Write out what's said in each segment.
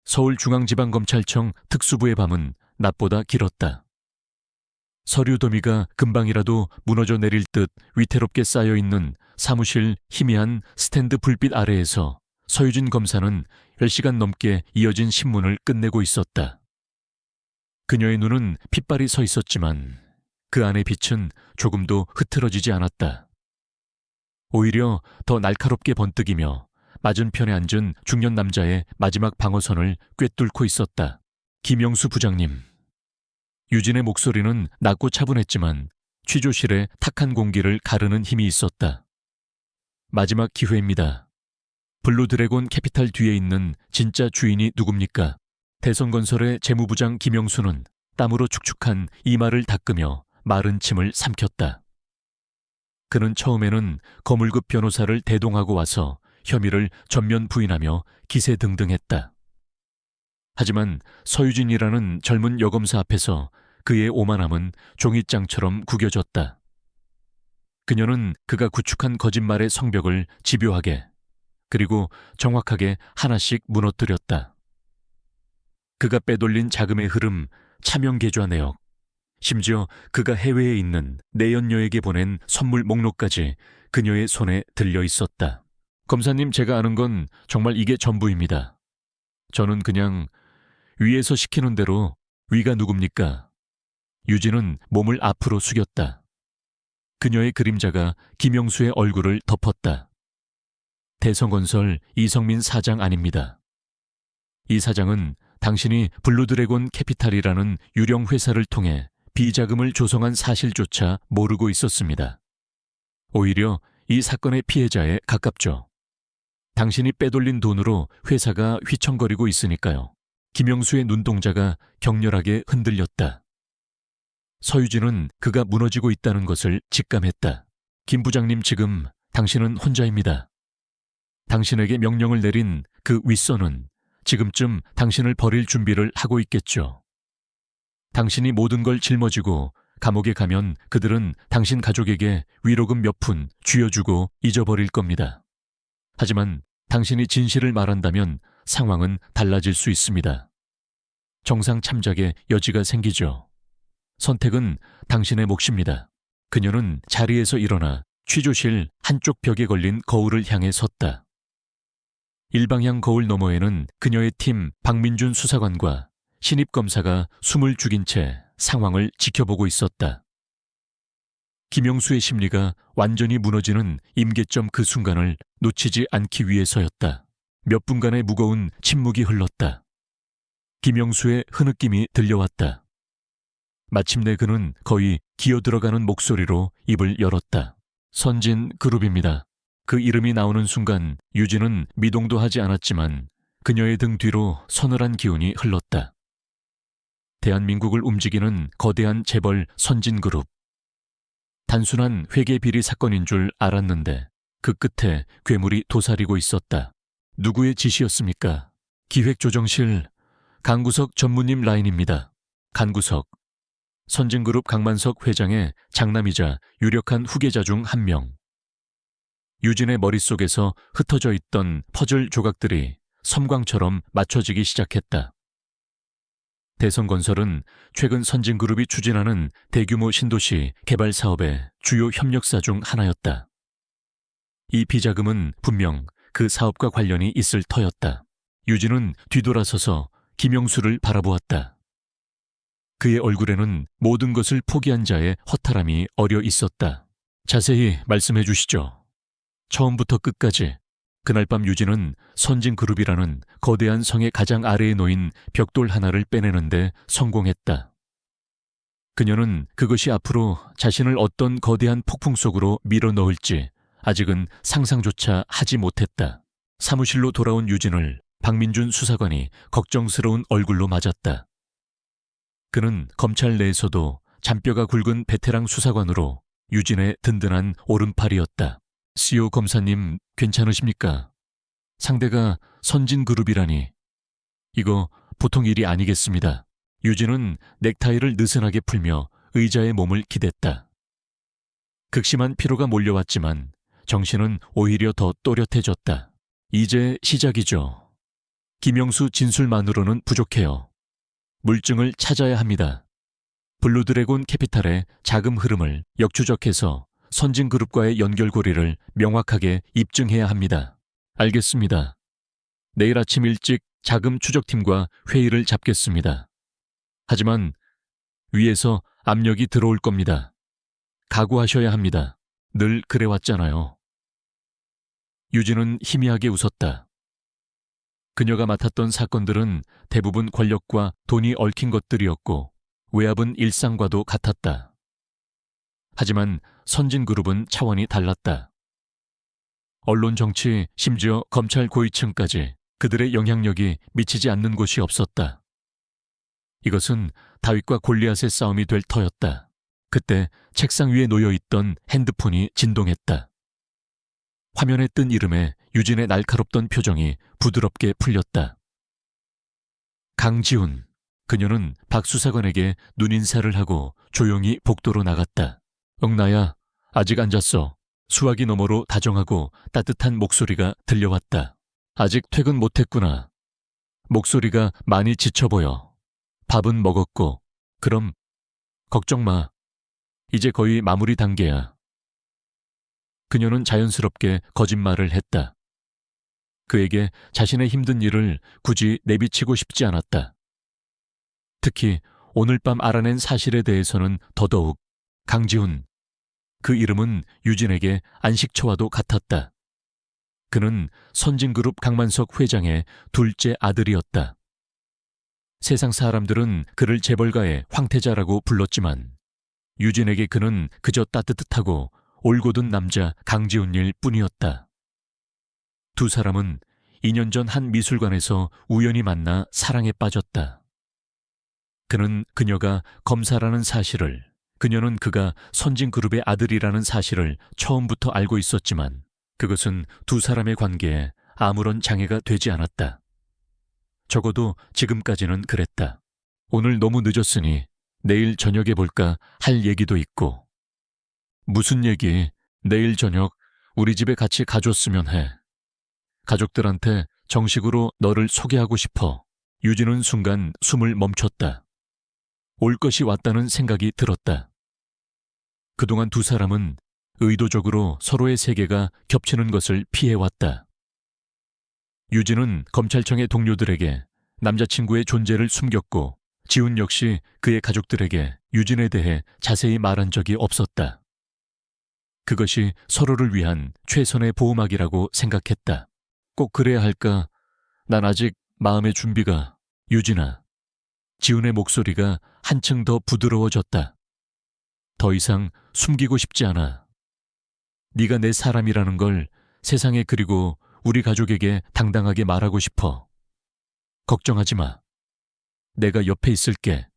서울중앙지방검찰청 특수부의 밤은 낮보다 길었다. 서류 더미가 금방이라도 무너져 내릴 듯 위태롭게 쌓여있는 사무실 희미한 스탠드 불빛 아래에서 서유진 검사는 10시간 넘게 이어진 신문을 끝내고 있었다. 그녀의 눈은 핏발이 서 있었지만 그 안의 빛은 조금도 흐트러지지 않았다. 오히려 더 날카롭게 번뜩이며 맞은편에 앉은 중년 남자의 마지막 방어선을 꿰뚫고 있었다. 김영수 부장님. 유진의 목소리는 낮고 차분했지만 취조실의 탁한 공기를 가르는 힘이 있었다. 마지막 기회입니다. 블루드래곤 캐피탈 뒤에 있는 진짜 주인이 누굽니까? 대성건설의 재무부장 김영수는 땀으로 축축한 이마를 닦으며 마른 침을 삼켰다. 그는 처음에는 거물급 변호사를 대동하고 와서 혐의를 전면 부인하며 기세등등했다. 하지만 서유진이라는 젊은 여검사 앞에서 그의 오만함은 종잇장처럼 구겨졌다. 그녀는 그가 구축한 거짓말의 성벽을 집요하게 그리고 정확하게 하나씩 무너뜨렸다. 그가 빼돌린 자금의 흐름, 차명 계좌 내역, 심지어 그가 해외에 있는 내연녀에게 보낸 선물 목록까지 그녀의 손에 들려 있었다. 검사님, 제가 아는 건 정말 이게 전부입니다. 저는 그냥 위에서 시키는 대로 위가 누굽니까? 유진은 몸을 앞으로 숙였다. 그녀의 그림자가 김영수의 얼굴을 덮었다. 대성건설 이성민 사장 아닙니다. 이 사장은 당신이 블루드래곤 캐피탈이라는 유령 회사를 통해 비자금을 조성한 사실조차 모르고 있었습니다. 오히려 이 사건의 피해자에 가깝죠. 당신이 빼돌린 돈으로 회사가 휘청거리고 있으니까요. 김영수의 눈동자가 격렬하게 흔들렸다. 서유진은 그가 무너지고 있다는 것을 직감했다. 김 부장님, 지금 당신은 혼자입니다. 당신에게 명령을 내린 그 윗선은 지금쯤 당신을 버릴 준비를 하고 있겠죠. 당신이 모든 걸 짊어지고 감옥에 가면 그들은 당신 가족에게 위로금 몇 푼 쥐어주고 잊어버릴 겁니다. 하지만 당신이 진실을 말한다면 상황은 달라질 수 있습니다. 정상 참작의 여지가 생기죠. 선택은 당신의 몫입니다. 그녀는 자리에서 일어나 취조실 한쪽 벽에 걸린 거울을 향해 섰다. 일방향 거울 너머에는 그녀의 팀 박민준 수사관과 신입검사가 숨을 죽인 채 상황을 지켜보고 있었다. 김영수의 심리가 완전히 무너지는 임계점 그 순간을 놓치지 않기 위해서였다. 몇 분간의 무거운 침묵이 흘렀다. 김영수의 흐느낌이 들려왔다. 마침내 그는 거의 기어들어가는 목소리로 입을 열었다. 선진그룹입니다. 그 이름이 나오는 순간 유진은 미동도 하지 않았지만 그녀의 등 뒤로 서늘한 기운이 흘렀다. 대한민국을 움직이는 거대한 재벌 선진그룹. 단순한 회계비리 사건인 줄 알았는데 그 끝에 괴물이 도사리고 있었다. 누구의 지시였습니까? 기획조정실 강구석 전무님 라인입니다. 강구석. 선진그룹 강만석 회장의 장남이자 유력한 후계자 중 한 명. 유진의 머릿속에서 흩어져 있던 퍼즐 조각들이 섬광처럼 맞춰지기 시작했다. 대성건설은 최근 선진그룹이 추진하는 대규모 신도시 개발 사업의 주요 협력사 중 하나였다. 이 비자금은 분명 그 사업과 관련이 있을 터였다. 유진은 뒤돌아서서 김영수를 바라보았다. 그의 얼굴에는 모든 것을 포기한 자의 허탈함이 어려 있었다. 자세히 말씀해 주시죠. 처음부터 끝까지. 그날 밤 유진은 선진그룹이라는 거대한 성의 가장 아래에 놓인 벽돌 하나를 빼내는데 성공했다. 그녀는 그것이 앞으로 자신을 어떤 거대한 폭풍 속으로 밀어넣을지 아직은 상상조차 하지 못했다. 사무실로 돌아온 유진을 박민준 수사관이 걱정스러운 얼굴로 맞았다. 그는 검찰 내에서도 잔뼈가 굵은 베테랑 수사관으로 유진의 든든한 오른팔이었다. CEO 검사님, 괜찮으십니까? 상대가 선진그룹이라니. 이거 보통 일이 아니겠습니다. 유진은 넥타이를 느슨하게 풀며 의자에 몸을 기댔다. 극심한 피로가 몰려왔지만 정신은 오히려 더 또렷해졌다. 이제 시작이죠. 김영수 진술만으로는 부족해요. 물증을 찾아야 합니다. 블루드래곤 캐피탈의 자금 흐름을 역추적해서 선진그룹과의 연결고리를 명확하게 입증해야 합니다. 알겠습니다. 내일 아침 일찍 자금 추적팀과 회의를 잡겠습니다. 하지만 위에서 압력이 들어올 겁니다. 각오하셔야 합니다. 늘 그래왔잖아요. 유진은 희미하게 웃었다. 그녀가 맡았던 사건들은 대부분 권력과 돈이 얽힌 것들이었고 외압은 일상과도 같았다. 하지만 선진그룹은 차원이 달랐다. 언론 정치, 심지어 검찰 고위층까지 그들의 영향력이 미치지 않는 곳이 없었다. 이것은 다윗과 골리앗의 싸움이 될 터였다. 그때 책상 위에 놓여있던 핸드폰이 진동했다. 화면에 뜬 이름에 유진의 날카롭던 표정이 부드럽게 풀렸다. 강지훈. 그녀는 박 수사관에게 눈인사를 하고 조용히 복도로 나갔다. 나야. 아직 안 잤어. 수화기 너머로 다정하고 따뜻한 목소리가 들려왔다. 아직 퇴근 못했구나. 목소리가 많이 지쳐 보여. 밥은 먹었고. 그럼 걱정 마. 이제 거의 마무리 단계야. 그녀는 자연스럽게 거짓말을 했다. 그에게 자신의 힘든 일을 굳이 내비치고 싶지 않았다. 특히 오늘 밤 알아낸 사실에 대해서는 더더욱. 강지훈. 그 이름은 유진에게 안식처와도 같았다. 그는 선진그룹 강만석 회장의 둘째 아들이었다. 세상 사람들은 그를 재벌가의 황태자라고 불렀지만 유진에게 그는 그저 따뜻하고 올곧은 남자 강지훈일 뿐이었다. 두 사람은 2년 전 한 미술관에서 우연히 만나 사랑에 빠졌다. 그는 그녀가 검사라는 사실을, 그녀는 그가 선진그룹의 아들이라는 사실을 처음부터 알고 있었지만 그것은 두 사람의 관계에 아무런 장애가 되지 않았다. 적어도 지금까지는 그랬다. 오늘 너무 늦었으니 내일 저녁에 볼까 할 얘기도 있고. 무슨 얘기? 내일 저녁 우리 집에 같이 가줬으면 해. 가족들한테 정식으로 너를 소개하고 싶어. 유진은 순간 숨을 멈췄다. 올 것이 왔다는 생각이 들었다. 그동안 두 사람은 의도적으로 서로의 세계가 겹치는 것을 피해왔다. 유진은 검찰청의 동료들에게 남자친구의 존재를 숨겼고 지훈 역시 그의 가족들에게 유진에 대해 자세히 말한 적이 없었다. 그것이 서로를 위한 최선의 보호막이라고 생각했다. 꼭 그래야 할까? 난 아직 마음의 준비가... 유진아. 지훈의 목소리가 한층 더 부드러워졌다. 더 이상 숨기고 싶지 않아. 네가 내 사람이라는 걸 세상에 그리고 우리 가족에게 당당하게 말하고 싶어. 걱정하지 마. 내가 옆에 있을게.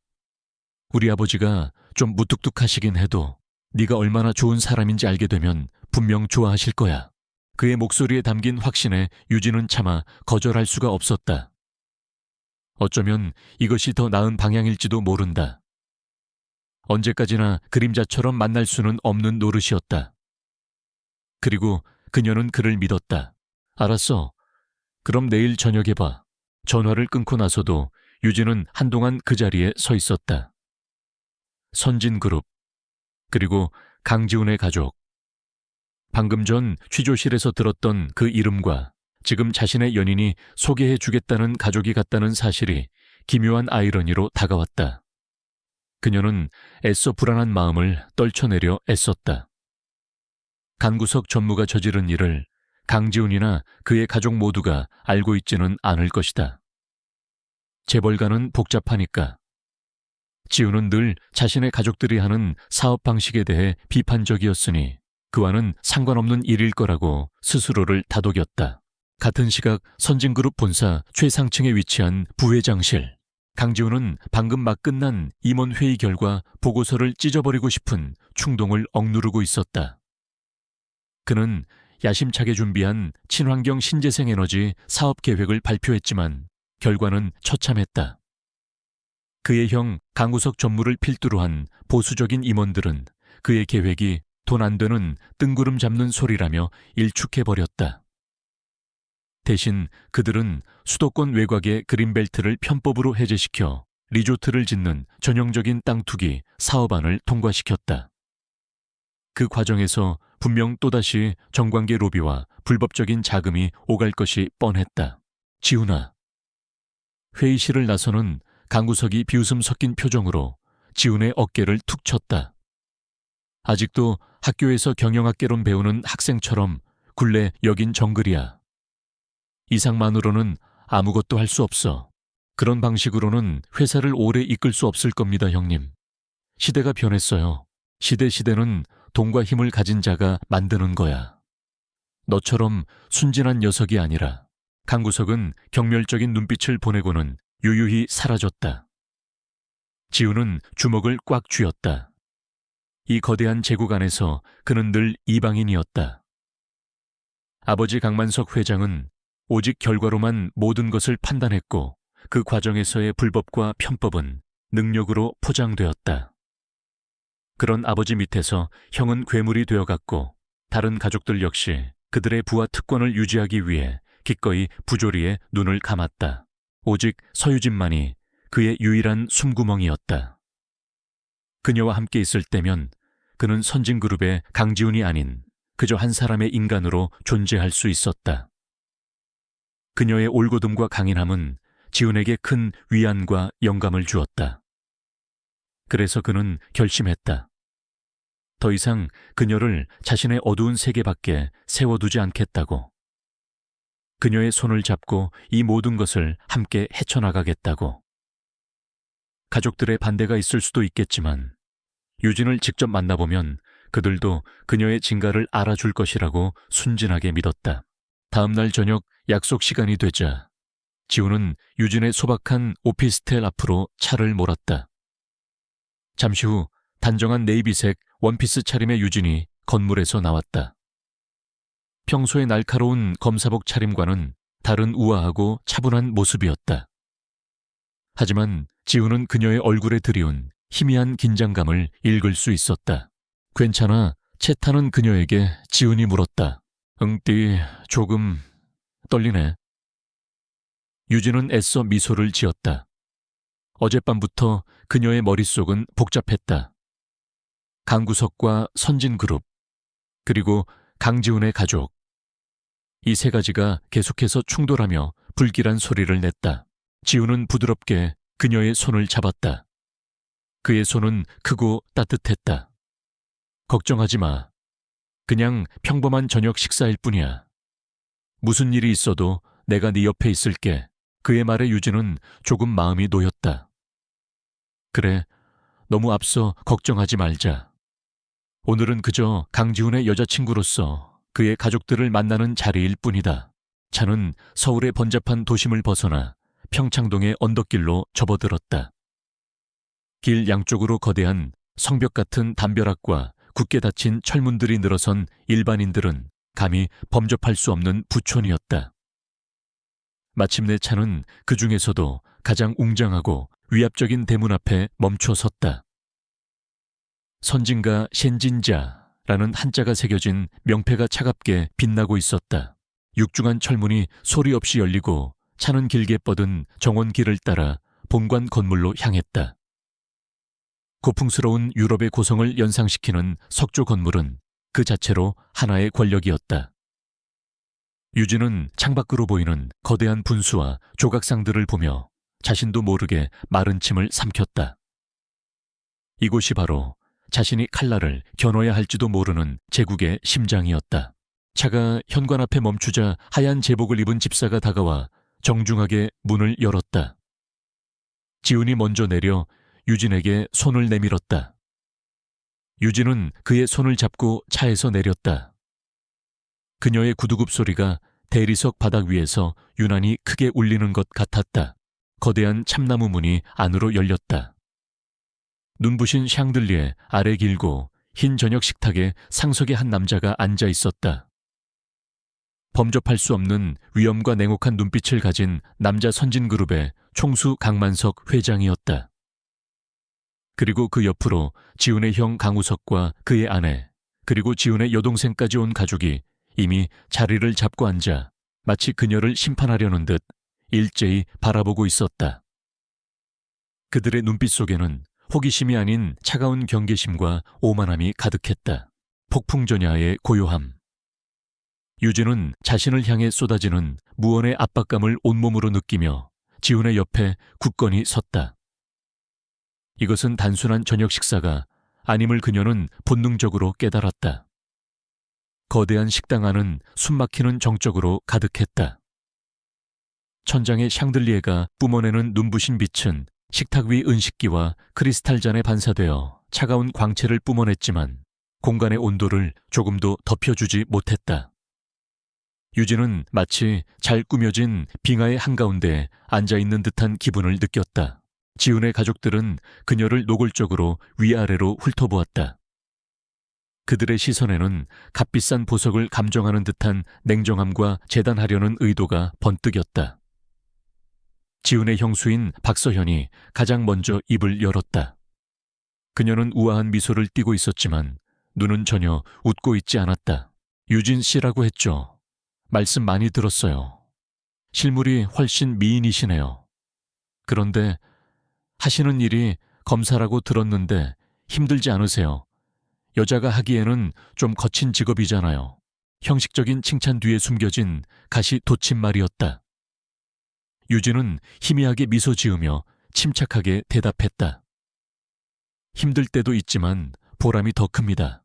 우리 아버지가 좀 무뚝뚝하시긴 해도 네가 얼마나 좋은 사람인지 알게 되면 분명 좋아하실 거야. 그의 목소리에 담긴 확신에 유진은 차마 거절할 수가 없었다. 어쩌면 이것이 더 나은 방향일지도 모른다. 언제까지나 그림자처럼 만날 수는 없는 노릇이었다. 그리고 그녀는 그를 믿었다. 알았어. 그럼 내일 저녁에 봐. 전화를 끊고 나서도 유진은 한동안 그 자리에 서 있었다. 선진그룹, 그리고 강지훈의 가족. 방금 전 취조실에서 들었던 그 이름과 지금 자신의 연인이 소개해주겠다는 가족이 같다는 사실이 기묘한 아이러니로 다가왔다. 그녀는 애써 불안한 마음을 떨쳐내려 애썼다. 간구석 전무가 저지른 일을 강지훈이나 그의 가족 모두가 알고 있지는 않을 것이다. 재벌가는 복잡하니까. 지훈은 늘 자신의 가족들이 하는 사업 방식에 대해 비판적이었으니 그와는 상관없는 일일 거라고 스스로를 다독였다. 같은 시각 선진그룹 본사 최상층에 위치한 부회장실. 강지훈은 방금 막 끝난 임원회의 결과 보고서를 찢어버리고 싶은 충동을 억누르고 있었다. 그는 야심차게 준비한 친환경 신재생 에너지 사업 계획을 발표했지만 결과는 처참했다. 그의 형 강우석 전무를 필두로 한 보수적인 임원들은 그의 계획이 돈 안 되는 뜬구름 잡는 소리라며 일축해버렸다. 대신 그들은 수도권 외곽의 그린벨트를 편법으로 해제시켜 리조트를 짓는 전형적인 땅 투기 사업안을 통과시켰다. 그 과정에서 분명 또다시 정관계 로비와 불법적인 자금이 오갈 것이 뻔했다. 지훈아. 회의실을 나서는 강구석이 비웃음 섞인 표정으로 지훈의 어깨를 툭 쳤다. 아직도 학교에서 경영학개론 배우는 학생처럼 굴레 여긴 정글이야. 이상만으로는 아무것도 할 수 없어. 그런 방식으로는 회사를 오래 이끌 수 없을 겁니다, 형님. 시대가 변했어요. 시대는 돈과 힘을 가진 자가 만드는 거야. 너처럼 순진한 녀석이 아니라. 강구석은 경멸적인 눈빛을 보내고는 유유히 사라졌다. 지훈은 주먹을 꽉 쥐었다. 이 거대한 제국 안에서 그는 늘 이방인이었다. 아버지 강만석 회장은 오직 결과로만 모든 것을 판단했고 그 과정에서의 불법과 편법은 능력으로 포장되었다. 그런 아버지 밑에서 형은 괴물이 되어갔고 다른 가족들 역시 그들의 부와 특권을 유지하기 위해 기꺼이 부조리에 눈을 감았다. 오직 서유진만이 그의 유일한 숨구멍이었다. 그녀와 함께 있을 때면 그는 선진그룹의 강지훈이 아닌 그저 한 사람의 인간으로 존재할 수 있었다. 그녀의 올곧음과 강인함은 지훈에게 큰 위안과 영감을 주었다. 그래서 그는 결심했다. 더 이상 그녀를 자신의 어두운 세계 밖에 세워두지 않겠다고. 그녀의 손을 잡고 이 모든 것을 함께 헤쳐나가겠다고. 가족들의 반대가 있을 수도 있겠지만 유진을 직접 만나보면 그들도 그녀의 진가를 알아줄 것이라고 순진하게 믿었다. 다음 날 저녁 약속 시간이 되자 지훈은 유진의 소박한 오피스텔 앞으로 차를 몰았다. 잠시 후 단정한 네이비색 원피스 차림의 유진이 건물에서 나왔다. 평소의 날카로운 검사복 차림과는 다른 우아하고 차분한 모습이었다. 하지만 지훈은 그녀의 얼굴에 드리운 희미한 긴장감을 읽을 수 있었다. 괜찮아? 채 타는 그녀에게 지훈이 물었다. 응띠 조금 떨리네. 유진은 애써 미소를 지었다. 어젯밤부터 그녀의 머릿속은 복잡했다. 강구석과 선진그룹, 그리고 강지훈의 가족. 이 세 가지가 계속해서 충돌하며 불길한 소리를 냈다. 지훈은 부드럽게 그녀의 손을 잡았다. 그의 손은 크고 따뜻했다. 걱정하지 마. 그냥 평범한 저녁 식사일 뿐이야. 무슨 일이 있어도 내가 네 옆에 있을게. 그의 말에 유진은 조금 마음이 놓였다. 그래, 너무 앞서 걱정하지 말자. 오늘은 그저 강지훈의 여자친구로서 그의 가족들을 만나는 자리일 뿐이다. 차는 서울의 번잡한 도심을 벗어나 평창동의 언덕길로 접어들었다. 길 양쪽으로 거대한 성벽 같은 담벼락과 굳게 닫힌 철문들이 늘어선 일반인들은 감히 범접할 수 없는 부촌이었다. 마침내 차는 그 중에서도 가장 웅장하고 위압적인 대문 앞에 멈춰 섰다. 선진가 셴진자라는 한자가 새겨진 명패가 차갑게 빛나고 있었다. 육중한 철문이 소리 없이 열리고 차는 길게 뻗은 정원길을 따라 본관 건물로 향했다. 고풍스러운 유럽의 고성을 연상시키는 석조 건물은 그 자체로 하나의 권력이었다. 유진은 창밖으로 보이는 거대한 분수와 조각상들을 보며 자신도 모르게 마른 침을 삼켰다. 이곳이 바로 자신이 칼날을 겨눠야 할지도 모르는 제국의 심장이었다. 차가 현관 앞에 멈추자 하얀 제복을 입은 집사가 다가와 정중하게 문을 열었다. 지훈이 먼저 내려 유진에게 손을 내밀었다. 유진은 그의 손을 잡고 차에서 내렸다. 그녀의 구두굽 소리가 대리석 바닥 위에서 유난히 크게 울리는 것 같았다. 거대한 참나무 문이 안으로 열렸다. 눈부신 샹들리에 아래 길고 흰 저녁 식탁에 상석의 한 남자가 앉아 있었다. 범접할 수 없는 위엄과 냉혹한 눈빛을 가진 남자 선진그룹의 총수 강만석 회장이었다. 그리고 그 옆으로 지훈의 형 강우석과 그의 아내, 그리고 지훈의 여동생까지 온 가족이 이미 자리를 잡고 앉아 마치 그녀를 심판하려는 듯 일제히 바라보고 있었다. 그들의 눈빛 속에는 호기심이 아닌 차가운 경계심과 오만함이 가득했다. 폭풍전야의 고요함. 유진은 자신을 향해 쏟아지는 무언의 압박감을 온몸으로 느끼며 지훈의 옆에 굳건히 섰다. 이것은 단순한 저녁 식사가 아님을 그녀는 본능적으로 깨달았다. 거대한 식당 안은 숨막히는 정적으로 가득했다. 천장의 샹들리에가 뿜어내는 눈부신 빛은 식탁 위 은식기와 크리스탈잔에 반사되어 차가운 광채를 뿜어냈지만 공간의 온도를 조금도 덮여주지 못했다. 유진은 마치 잘 꾸며진 빙하의 한가운데 앉아있는 듯한 기분을 느꼈다. 지훈의 가족들은 그녀를 노골적으로 위아래로 훑어보았다. 그들의 시선에는 값비싼 보석을 감정하는 듯한 냉정함과 재단하려는 의도가 번뜩였다. 지훈의 형수인 박서현이 가장 먼저 입을 열었다. 그녀는 우아한 미소를 띠고 있었지만 눈은 전혀 웃고 있지 않았다. 유진 씨라고 했죠. 말씀 많이 들었어요. 실물이 훨씬 미인이시네요. 그런데 하시는 일이 검사라고 들었는데 힘들지 않으세요? 여자가 하기에는 좀 거친 직업이잖아요. 형식적인 칭찬 뒤에 숨겨진 가시 돋친 말이었다. 유진은 희미하게 미소 지으며 침착하게 대답했다. 힘들 때도 있지만 보람이 더 큽니다.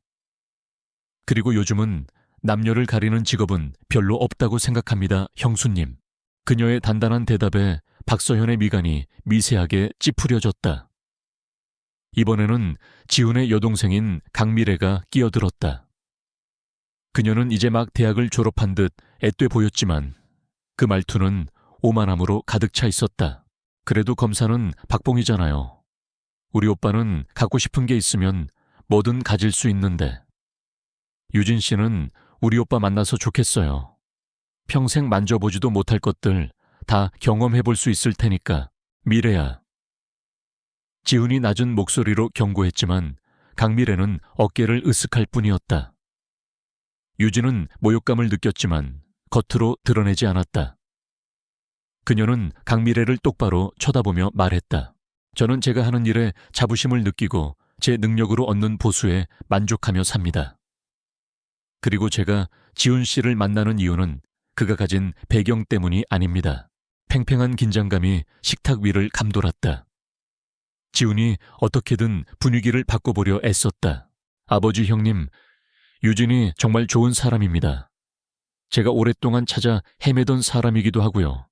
그리고 요즘은 남녀를 가리는 직업은 별로 없다고 생각합니다, 형수님. 그녀의 단단한 대답에 박서현의 미간이 미세하게 찌푸려졌다. 이번에는 지훈의 여동생인 강미래가 끼어들었다. 그녀는 이제 막 대학을 졸업한 듯 앳돼 보였지만 그 말투는 오만함으로 가득 차 있었다. 그래도 검사는 박봉이잖아요. 우리 오빠는 갖고 싶은 게 있으면 뭐든 가질 수 있는데. 유진 씨는 우리 오빠 만나서 좋겠어요. 평생 만져보지도 못할 것들 다 경험해 볼 수 있을 테니까. 미래야. 지훈이 낮은 목소리로 경고했지만 강미래는 어깨를 으쓱할 뿐이었다. 유진은 모욕감을 느꼈지만 겉으로 드러내지 않았다. 그녀는 강미래를 똑바로 쳐다보며 말했다. 저는 제가 하는 일에 자부심을 느끼고 제 능력으로 얻는 보수에 만족하며 삽니다. 그리고 제가 지훈 씨를 만나는 이유는 그가 가진 배경 때문이 아닙니다. 팽팽한 긴장감이 식탁 위를 감돌았다. 지훈이 어떻게든 분위기를 바꿔보려 애썼다. 아버지 형님, 유진이 정말 좋은 사람입니다. 제가 오랫동안 찾아 헤매던 사람이기도 하고요.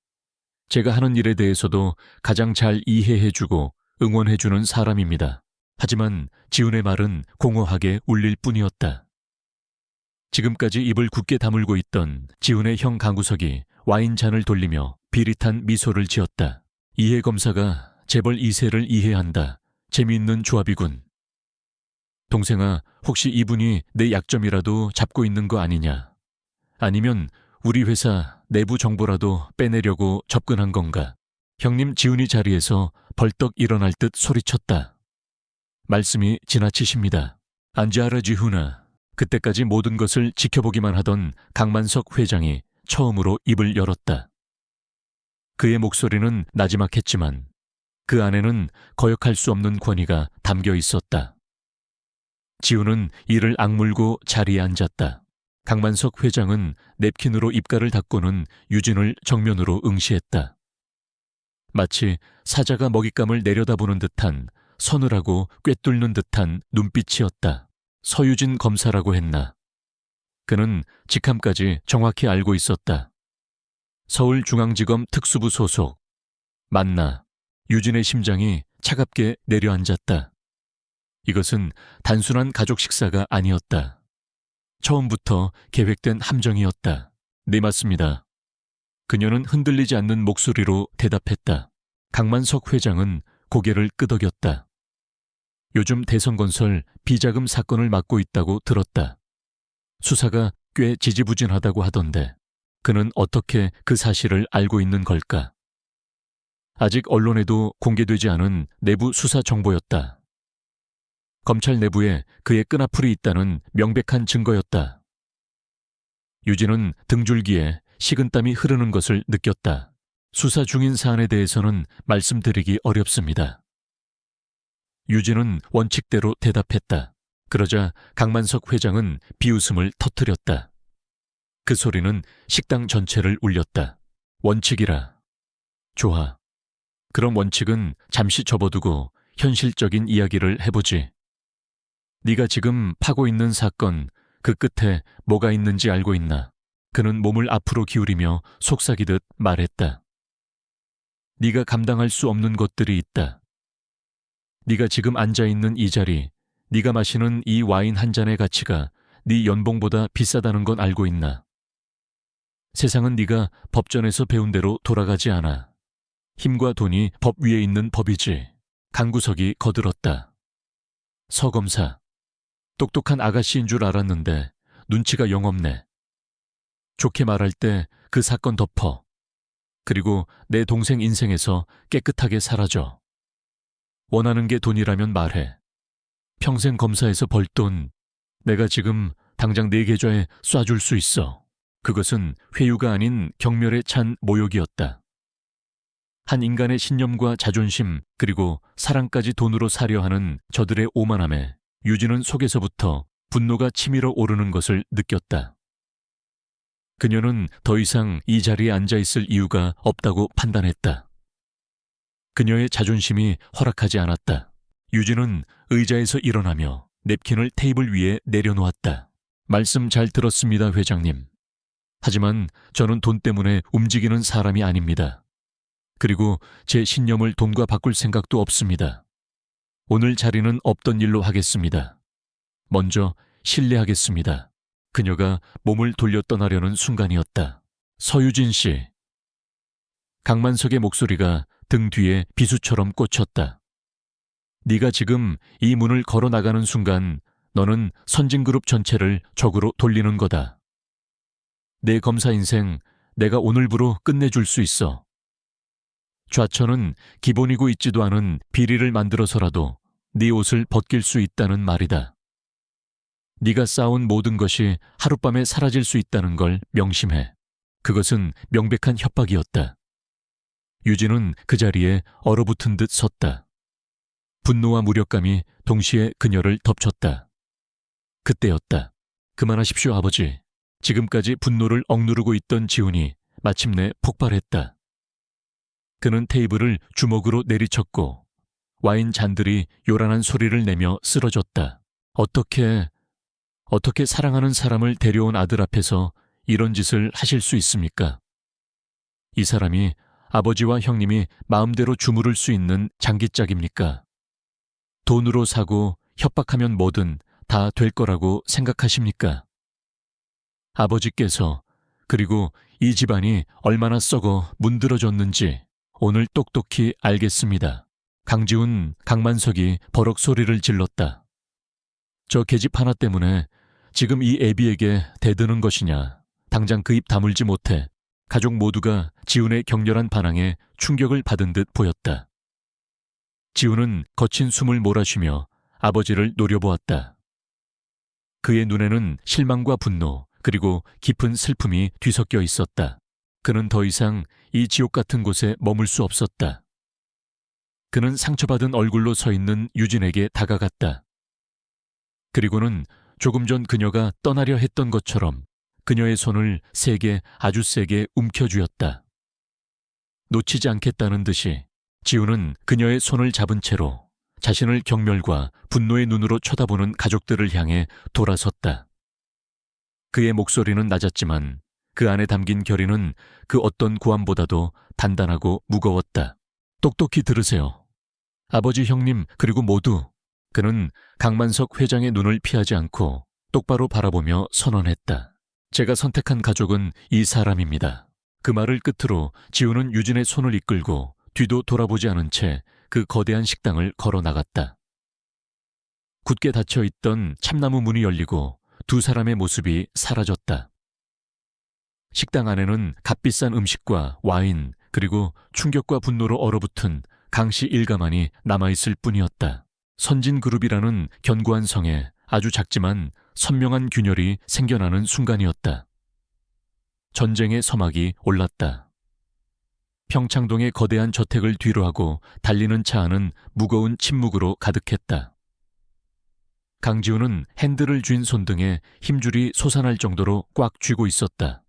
제가 하는 일에 대해서도 가장 잘 이해해주고 응원해주는 사람입니다. 하지만 지훈의 말은 공허하게 울릴 뿐이었다. 지금까지 입을 굳게 다물고 있던 지훈의 형 강구석이 와인잔을 돌리며 비릿한 미소를 지었다. 이해 검사가 재벌 2세를 이해한다. 재미있는 조합이군. 동생아, 혹시 이분이 내 약점이라도 잡고 있는 거 아니냐? 아니면 우리 회사 내부 정보라도 빼내려고 접근한 건가? 형님 지훈이 자리에서 벌떡 일어날 듯 소리쳤다. 말씀이 지나치십니다. 안지아라 지훈아. 그때까지 모든 것을 지켜보기만 하던 강만석 회장이 처음으로 입을 열었다. 그의 목소리는 나지막했지만 그 안에는 거역할 수 없는 권위가 담겨 있었다. 지훈은 이를 악물고 자리에 앉았다. 강만석 회장은 냅킨으로 입가를 닦고는 유진을 정면으로 응시했다. 마치 사자가 먹잇감을 내려다보는 듯한 서늘하고 꿰뚫는 듯한 눈빛이었다. 서유진 검사라고 했나. 그는 직함까지 정확히 알고 있었다. 서울중앙지검 특수부 소속. 맞나. 유진의 심장이 차갑게 내려앉았다. 이것은 단순한 가족 식사가 아니었다. 처음부터 계획된 함정이었다. 네, 맞습니다. 그녀는 흔들리지 않는 목소리로 대답했다. 강만석 회장은 고개를 끄덕였다. 요즘 대성건설 비자금 사건을 맡고 있다고 들었다. 수사가 꽤 지지부진하다고 하던데 그는 어떻게 그 사실을 알고 있는 걸까? 아직 언론에도 공개되지 않은 내부 수사 정보였다. 검찰 내부에 그의 끈앞풀이 있다는 명백한 증거였다. 유진은 등줄기에 식은땀이 흐르는 것을 느꼈다. 수사 중인 사안에 대해서는 말씀드리기 어렵습니다. 유진은 원칙대로 대답했다. 그러자 강만석 회장은 비웃음을 터뜨렸다. 그 소리는 식당 전체를 울렸다. 원칙이라. 좋아. 그럼 원칙은 잠시 접어두고 현실적인 이야기를 해보지. 네가 지금 파고 있는 사건, 그 끝에 뭐가 있는지 알고 있나? 그는 몸을 앞으로 기울이며 속삭이듯 말했다. 네가 감당할 수 없는 것들이 있다. 네가 지금 앉아있는 이 자리, 네가 마시는 이 와인 한 잔의 가치가 네 연봉보다 비싸다는 건 알고 있나? 세상은 네가 법전에서 배운 대로 돌아가지 않아. 힘과 돈이 법 위에 있는 법이지. 강구석이 거들었다. 서 검사, 똑똑한 아가씨인 줄 알았는데 눈치가 영 없네. 좋게 말할 때 그 사건 덮어. 그리고 내 동생 인생에서 깨끗하게 사라져. 원하는 게 돈이라면 말해. 평생 검사에서 벌 돈, 내가 지금 당장 내 계좌에 쏴줄 수 있어. 그것은 회유가 아닌 경멸에 찬 모욕이었다. 한 인간의 신념과 자존심 그리고 사랑까지 돈으로 사려 하는 저들의 오만함에 유진은 속에서부터 분노가 치밀어 오르는 것을 느꼈다. 그녀는 더 이상 이 자리에 앉아있을 이유가 없다고 판단했다. 그녀의 자존심이 허락하지 않았다. 유진은 의자에서 일어나며 냅킨을 테이블 위에 내려놓았다. 말씀 잘 들었습니다, 회장님. 하지만 저는 돈 때문에 움직이는 사람이 아닙니다. 그리고 제 신념을 돈과 바꿀 생각도 없습니다. 오늘 자리는 없던 일로 하겠습니다. 먼저 실례하겠습니다. 그녀가 몸을 돌려 떠나려는 순간이었다. 서유진 씨. 강만석의 목소리가 등 뒤에 비수처럼 꽂혔다. 네가 지금 이 문을 걸어 나가는 순간 너는 선진그룹 전체를 적으로 돌리는 거다. 내 검사 인생 내가 오늘부로 끝내줄 수 있어. 좌천은 기본이고 있지도 않은 비리를 만들어서라도 네 옷을 벗길 수 있다는 말이다. 네가 쌓아온 모든 것이 하룻밤에 사라질 수 있다는 걸 명심해. 그것은 명백한 협박이었다. 유진은 그 자리에 얼어붙은 듯 섰다. 분노와 무력감이 동시에 그녀를 덮쳤다. 그때였다. 그만하십시오, 아버지. 지금까지 분노를 억누르고 있던 지훈이 마침내 폭발했다. 그는 테이블을 주먹으로 내리쳤고 와인 잔들이 요란한 소리를 내며 쓰러졌다. 어떻게 사랑하는 사람을 데려온 아들 앞에서 이런 짓을 하실 수 있습니까? 이 사람이 아버지와 형님이 마음대로 주무를 수 있는 장기짝입니까? 돈으로 사고 협박하면 뭐든 다 될 거라고 생각하십니까? 아버지께서 그리고 이 집안이 얼마나 썩어 문드러졌는지 오늘 똑똑히 알겠습니다. 강지훈, 강만석이 버럭 소리를 질렀다. 저 계집 하나 때문에 지금 이 애비에게 대드는 것이냐. 당장 그 입 다물지 못해. 가족 모두가 지훈의 격렬한 반항에 충격을 받은 듯 보였다. 지훈은 거친 숨을 몰아쉬며 아버지를 노려보았다. 그의 눈에는 실망과 분노 그리고 깊은 슬픔이 뒤섞여 있었다. 그는 더 이상 이 지옥 같은 곳에 머물 수 없었다. 그는 상처받은 얼굴로 서 있는 유진에게 다가갔다. 그리고는 조금 전 그녀가 떠나려 했던 것처럼 그녀의 손을 아주 세게 움켜쥐었다. 놓치지 않겠다는 듯이 지훈은 그녀의 손을 잡은 채로 자신을 경멸과 분노의 눈으로 쳐다보는 가족들을 향해 돌아섰다. 그의 목소리는 낮았지만 그 안에 담긴 결의는 그 어떤 고함보다도 단단하고 무거웠다. 똑똑히 들으세요. 아버지, 형님, 그리고 모두. 그는 강만석 회장의 눈을 피하지 않고 똑바로 바라보며 선언했다. 제가 선택한 가족은 이 사람입니다. 그 말을 끝으로 지훈은 유진의 손을 이끌고 뒤도 돌아보지 않은 채 그 거대한 식당을 걸어 나갔다. 굳게 닫혀있던 참나무 문이 열리고 두 사람의 모습이 사라졌다. 식당 안에는 값비싼 음식과 와인 그리고 충격과 분노로 얼어붙은 강씨 일가만이 남아있을 뿐이었다. 선진그룹이라는 견고한 성에 아주 작지만 선명한 균열이 생겨나는 순간이었다. 전쟁의 서막이 올랐다. 평창동의 거대한 저택을 뒤로하고 달리는 차 안은 무거운 침묵으로 가득했다. 강지훈은 핸들을 쥔 손등에 힘줄이 솟아날 정도로 꽉 쥐고 있었다.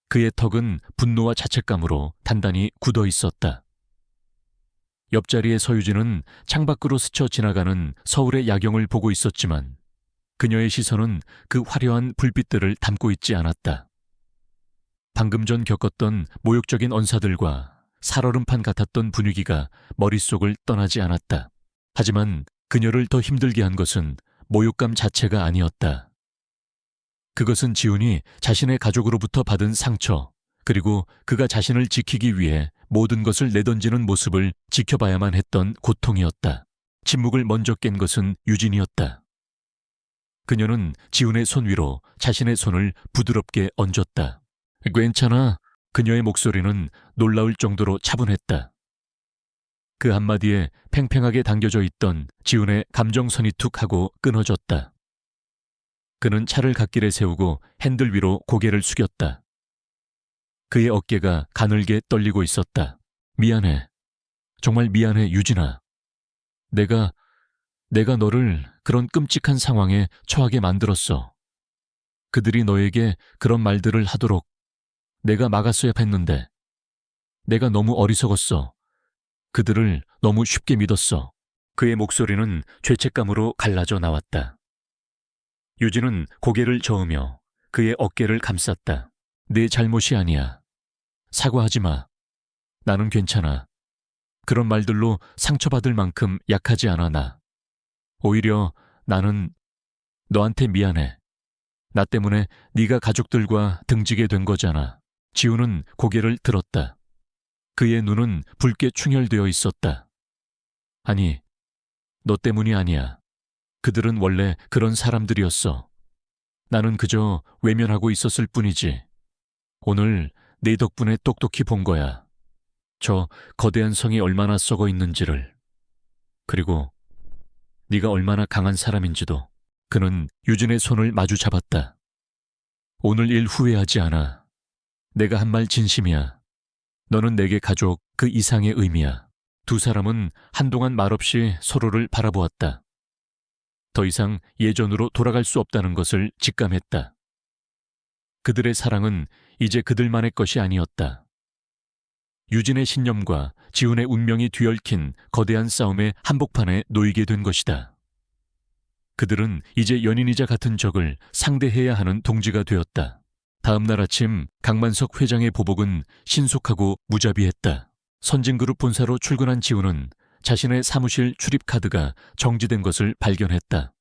그의 턱은 분노와 자책감으로 단단히 굳어 있었다. 옆자리의 서유진은 창밖으로 스쳐 지나가는 서울의 야경을 보고 있었지만 그녀의 시선은 그 화려한 불빛들을 담고 있지 않았다. 방금 전 겪었던 모욕적인 언사들과 살얼음판 같았던 분위기가 머릿속을 떠나지 않았다. 하지만 그녀를 더 힘들게 한 것은 모욕감 자체가 아니었다. 그것은 지훈이 자신의 가족으로부터 받은 상처, 그리고 그가 자신을 지키기 위해 모든 것을 내던지는 모습을 지켜봐야만 했던 고통이었다. 침묵을 먼저 깬 것은 유진이었다. 그녀는 지훈의 손 위로 자신의 손을 부드럽게 얹었다. 괜찮아. 그녀의 목소리는 놀라울 정도로 차분했다. 그 한마디에 팽팽하게 당겨져 있던 지훈의 감정선이 툭 하고 끊어졌다. 그는 차를 갓길에 세우고 핸들 위로 고개를 숙였다. 그의 어깨가 가늘게 떨리고 있었다. 미안해. 정말 미안해, 유진아. 내가 너를 그런 끔찍한 상황에 처하게 만들었어. 그들이 너에게 그런 말들을 하도록 내가 막았어야 했는데 내가 너무 어리석었어. 그들을 너무 쉽게 믿었어. 그의 목소리는 죄책감으로 갈라져 나왔다. 유진은 고개를 저으며 그의 어깨를 감쌌다. 내 잘못이 아니야. 사과하지 마. 나는 괜찮아. 그런 말들로 상처받을 만큼 약하지 않아 나. 오히려 나는 너한테 미안해. 나 때문에 네가 가족들과 등지게 된 거잖아. 지훈은 고개를 들었다. 그의 눈은 붉게 충혈되어 있었다. 아니, 너 때문이 아니야. 그들은 원래 그런 사람들이었어. 나는 그저 외면하고 있었을 뿐이지. 오늘 네 덕분에 똑똑히 본 거야. 저 거대한 성이 얼마나 썩어 있는지를. 그리고 네가 얼마나 강한 사람인지도. 그는 유진의 손을 마주 잡았다. 오늘 일 후회하지 않아. 내가 한 말 진심이야. 너는 내게 가족 그 이상의 의미야. 두 사람은 한동안 말없이 서로를 바라보았다. 더 이상 예전으로 돌아갈 수 없다는 것을 직감했다. 그들의 사랑은 이제 그들만의 것이 아니었다. 유진의 신념과 지훈의 운명이 뒤얽힌 거대한 싸움의 한복판에 놓이게 된 것이다. 그들은 이제 연인이자 같은 적을 상대해야 하는 동지가 되었다. 다음 날 아침 강만석 회장의 보복은 신속하고 무자비했다. 선진그룹 본사로 출근한 지훈은 자신의 사무실 출입 카드가 정지된 것을 발견했다.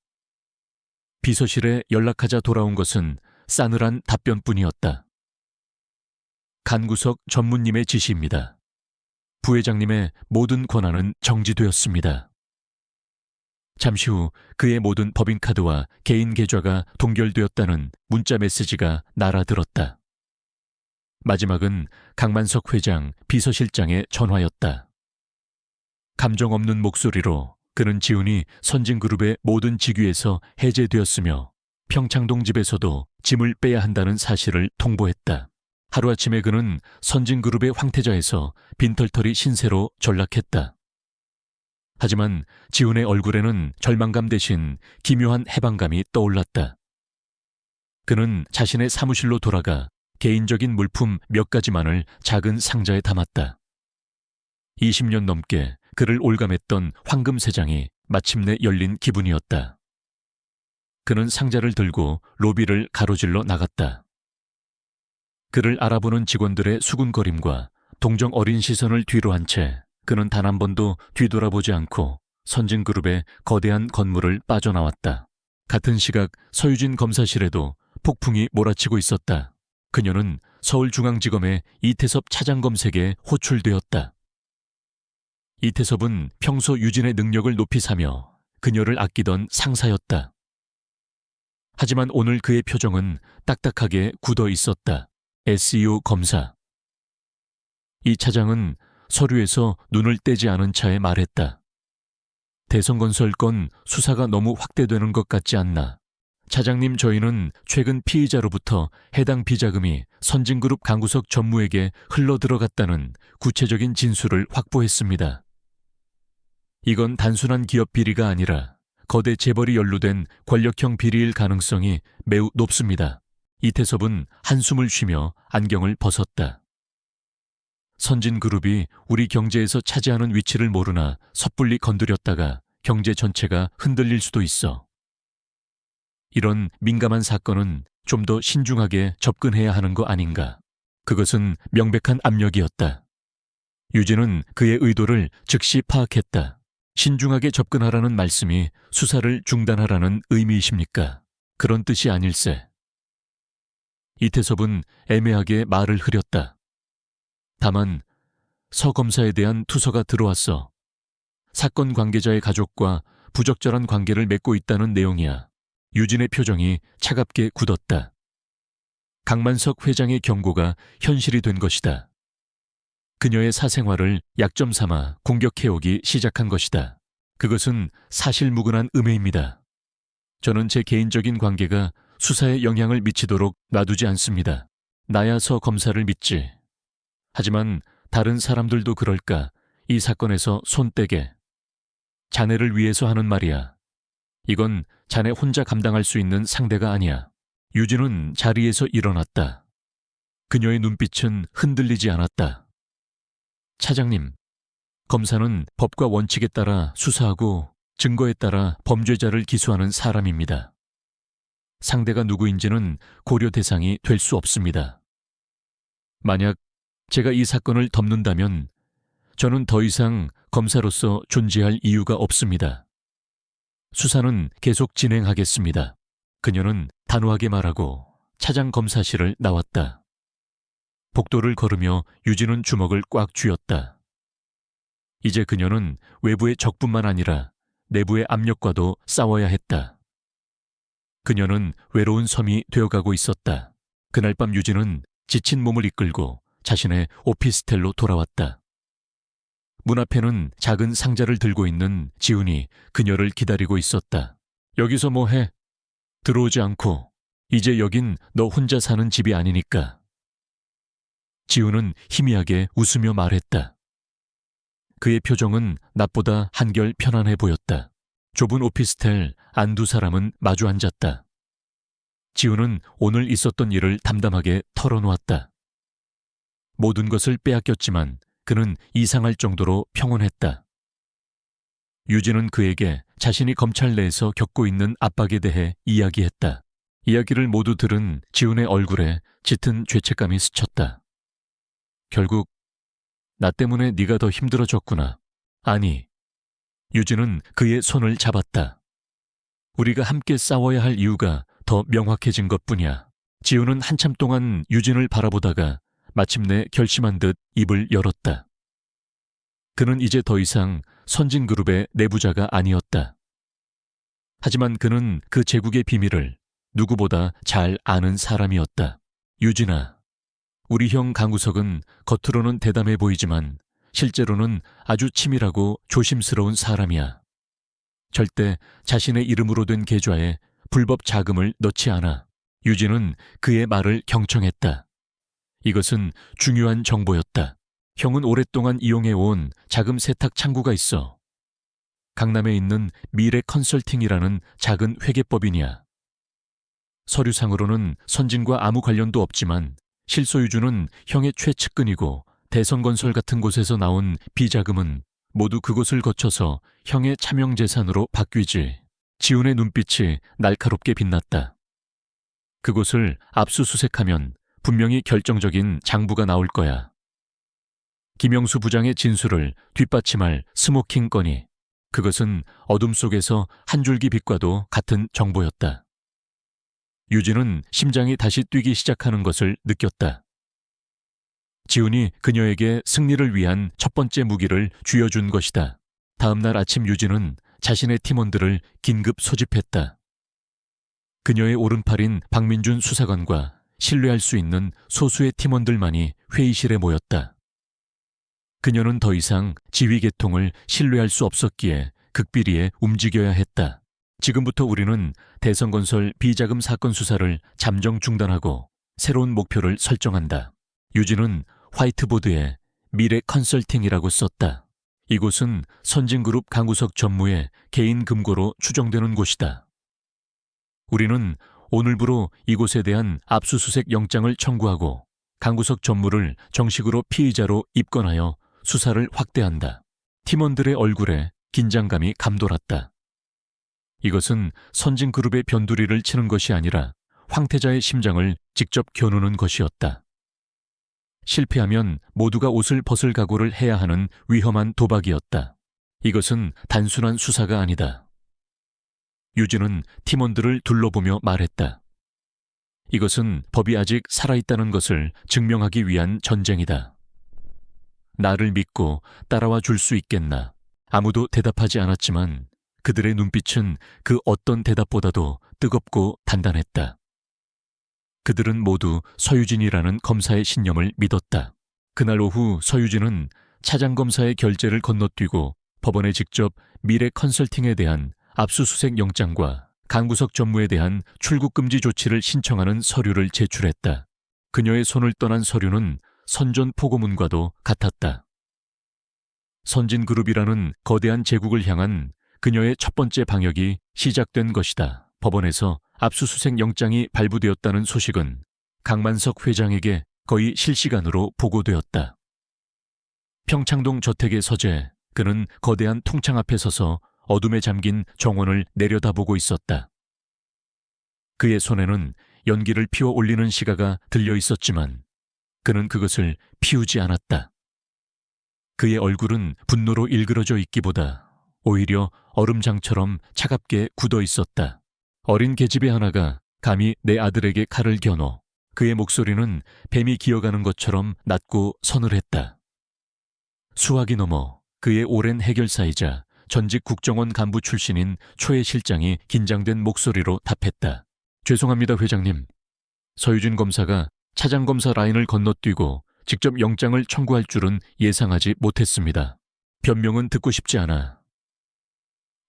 비서실에 연락하자 돌아온 것은 싸늘한 답변뿐이었다. 간구석 전무님의 지시입니다. 부회장님의 모든 권한은 정지되었습니다. 잠시 후 그의 모든 법인카드와 개인 계좌가 동결되었다는 문자 메시지가 날아들었다. 마지막은 강만석 회장 비서실장의 전화였다. 감정 없는 목소리로 그는 지훈이 선진그룹의 모든 직위에서 해제되었으며 평창동 집에서도 짐을 빼야 한다는 사실을 통보했다. 하루아침에 그는 선진그룹의 황태자에서 빈털터리 신세로 전락했다. 하지만 지훈의 얼굴에는 절망감 대신 기묘한 해방감이 떠올랐다. 그는 자신의 사무실로 돌아가 개인적인 물품 몇 가지만을 작은 상자에 담았다. 20년 넘게 그를 올감했던 황금 세장이 마침내 열린 기분이었다. 그는 상자를 들고 로비를 가로질러 나갔다. 그를 알아보는 직원들의 수군거림과 동정 어린 시선을 뒤로 한 채 그는 단 한 번도 뒤돌아보지 않고 선진그룹의 거대한 건물을 빠져나왔다. 같은 시각 서유진 검사실에도 폭풍이 몰아치고 있었다. 그녀는 서울중앙지검의 이태섭 차장검색에 호출되었다. 이태섭은 평소 유진의 능력을 높이 사며 그녀를 아끼던 상사였다. 하지만 오늘 그의 표정은 딱딱하게 굳어 있었다. SEO 검사. 이 차장은 서류에서 눈을 떼지 않은 차에 말했다. 대성건설 건 수사가 너무 확대되는 것 같지 않나. 차장님, 저희는 최근 피의자로부터 해당 비자금이 선진그룹 강구석 전무에게 흘러들어갔다는 구체적인 진술을 확보했습니다. 이건 단순한 기업 비리가 아니라 거대 재벌이 연루된 권력형 비리일 가능성이 매우 높습니다. 이태섭은 한숨을 쉬며 안경을 벗었다. 선진그룹이 우리 경제에서 차지하는 위치를 모르나 섣불리 건드렸다가 경제 전체가 흔들릴 수도 있어. 이런 민감한 사건은 좀 더 신중하게 접근해야 하는 거 아닌가. 그것은 명백한 압력이었다. 유진은 그의 의도를 즉시 파악했다. 신중하게 접근하라는 말씀이 수사를 중단하라는 의미이십니까? 그런 뜻이 아닐세. 이태섭은 애매하게 말을 흐렸다. 다만 서 검사에 대한 투서가 들어왔어. 사건 관계자의 가족과 부적절한 관계를 맺고 있다는 내용이야. 유진의 표정이 차갑게 굳었다. 강만석 회장의 경고가 현실이 된 것이다. 그녀의 사생활을 약점 삼아 공격해오기 시작한 것이다. 그것은 사실무근한 음해입니다. 저는 제 개인적인 관계가 수사에 영향을 미치도록 놔두지 않습니다. 나야 서 검사를 믿지. 하지만 다른 사람들도 그럴까 이 사건에서 손 떼게. 자네를 위해서 하는 말이야. 이건 자네 혼자 감당할 수 있는 상대가 아니야. 유진은 자리에서 일어났다. 그녀의 눈빛은 흔들리지 않았다. 차장님, 검사는 법과 원칙에 따라 수사하고 증거에 따라 범죄자를 기소하는 사람입니다. 상대가 누구인지는 고려 대상이 될 수 없습니다. 만약 제가 이 사건을 덮는다면 저는 더 이상 검사로서 존재할 이유가 없습니다. 수사는 계속 진행하겠습니다. 그녀는 단호하게 말하고 차장 검사실을 나왔다. 복도를 걸으며 유진은 주먹을 꽉 쥐었다. 이제 그녀는 외부의 적뿐만 아니라 내부의 압력과도 싸워야 했다. 그녀는 외로운 섬이 되어가고 있었다. 그날 밤 유진은 지친 몸을 이끌고 자신의 오피스텔로 돌아왔다. 문 앞에는 작은 상자를 들고 있는 지훈이 그녀를 기다리고 있었다. 여기서 뭐 해? 들어오지 않고. 이제 여긴 너 혼자 사는 집이 아니니까. 지훈은 희미하게 웃으며 말했다. 그의 표정은 낮보다 한결 편안해 보였다. 좁은 오피스텔 안 두 사람은 마주 앉았다. 지훈은 오늘 있었던 일을 담담하게 털어놓았다. 모든 것을 빼앗겼지만 그는 이상할 정도로 평온했다. 유진은 그에게 자신이 검찰 내에서 겪고 있는 압박에 대해 이야기했다. 이야기를 모두 들은 지훈의 얼굴에 짙은 죄책감이 스쳤다. 결국 나 때문에 네가 더 힘들어졌구나. 아니, 유진은 그의 손을 잡았다. 우리가 함께 싸워야 할 이유가 더 명확해진 것뿐이야. 지훈은 한참 동안 유진을 바라보다가 마침내 결심한 듯 입을 열었다. 그는 이제 더 이상 선진그룹의 내부자가 아니었다. 하지만 그는 그 제국의 비밀을 누구보다 잘 아는 사람이었다. 유진아, 우리 형 강구석은 겉으로는 대담해 보이지만 실제로는 아주 치밀하고 조심스러운 사람이야. 절대 자신의 이름으로 된 계좌에 불법 자금을 넣지 않아. 유진은 그의 말을 경청했다. 이것은 중요한 정보였다. 형은 오랫동안 이용해온 자금 세탁 창구가 있어. 강남에 있는 미래 컨설팅이라는 작은 회계법인이야. 서류상으로는 선진과 아무 관련도 없지만 실소유주는 형의 최측근이고 대성건설 같은 곳에서 나온 비자금은 모두 그곳을 거쳐서 형의 차명재산으로 바뀌지. 지훈의 눈빛이 날카롭게 빛났다. 그곳을 압수수색하면 분명히 결정적인 장부가 나올 거야. 김영수 부장의 진술을 뒷받침할 스모킹 건이. 그것은 어둠 속에서 한 줄기 빛과도 같은 정보였다. 유진은 심장이 다시 뛰기 시작하는 것을 느꼈다. 지훈이 그녀에게 승리를 위한 첫 번째 무기를 쥐어준 것이다. 다음 날 아침 유진은 자신의 팀원들을 긴급 소집했다. 그녀의 오른팔인 박민준 수사관과 신뢰할 수 있는 소수의 팀원들만이 회의실에 모였다. 그녀는 더 이상 지휘 계통을 신뢰할 수 없었기에 극비리에 움직여야 했다. 지금부터 우리는 대성건설 비자금 사건 수사를 잠정 중단하고 새로운 목표를 설정한다. 유진은 화이트보드에 미래 컨설팅이라고 썼다. 이곳은 선진그룹 강구석 전무의 개인 금고로 추정되는 곳이다. 우리는 오늘부로 이곳에 대한 압수수색 영장을 청구하고 강구석 전무를 정식으로 피의자로 입건하여 수사를 확대한다. 팀원들의 얼굴에 긴장감이 감돌았다. 이것은 선진그룹의 변두리를 치는 것이 아니라 황태자의 심장을 직접 겨누는 것이었다. 실패하면 모두가 옷을 벗을 각오를 해야 하는 위험한 도박이었다. 이것은 단순한 수사가 아니다. 유진은 팀원들을 둘러보며 말했다. 이것은 법이 아직 살아있다는 것을 증명하기 위한 전쟁이다. 나를 믿고 따라와 줄 수 있겠나? 아무도 대답하지 않았지만 그들의 눈빛은 그 어떤 대답보다도 뜨겁고 단단했다. 그들은 모두 서유진이라는 검사의 신념을 믿었다. 그날 오후 서유진은 차장검사의 결재를 건너뛰고 법원에 직접 미래 컨설팅에 대한 압수수색 영장과 강구석 전무에 대한 출국금지 조치를 신청하는 서류를 제출했다. 그녀의 손을 떠난 서류는 선전포고문과도 같았다. 선진그룹이라는 거대한 제국을 향한 그녀의 첫 번째 방역이 시작된 것이다. 법원에서 압수수색 영장이 발부되었다는 소식은 강만석 회장에게 거의 실시간으로 보고되었다. 평창동 저택의 서재, 그는 거대한 통창 앞에 서서 어둠에 잠긴 정원을 내려다보고 있었다. 그의 손에는 연기를 피워 올리는 시가가 들려 있었지만 그는 그것을 피우지 않았다. 그의 얼굴은 분노로 일그러져 있기보다 오히려 얼음장처럼 차갑게 굳어 있었다. 어린 계집애 하나가 감히 내 아들에게 칼을 겨눠 그의 목소리는 뱀이 기어가는 것처럼 낮고 서늘했다. 수학이 넘어 그의 오랜 해결사이자 전직 국정원 간부 출신인 초해 실장이 긴장된 목소리로 답했다. 죄송합니다, 회장님. 서유진 검사가 차장검사 라인을 건너뛰고 직접 영장을 청구할 줄은 예상하지 못했습니다. 변명은 듣고 싶지 않아.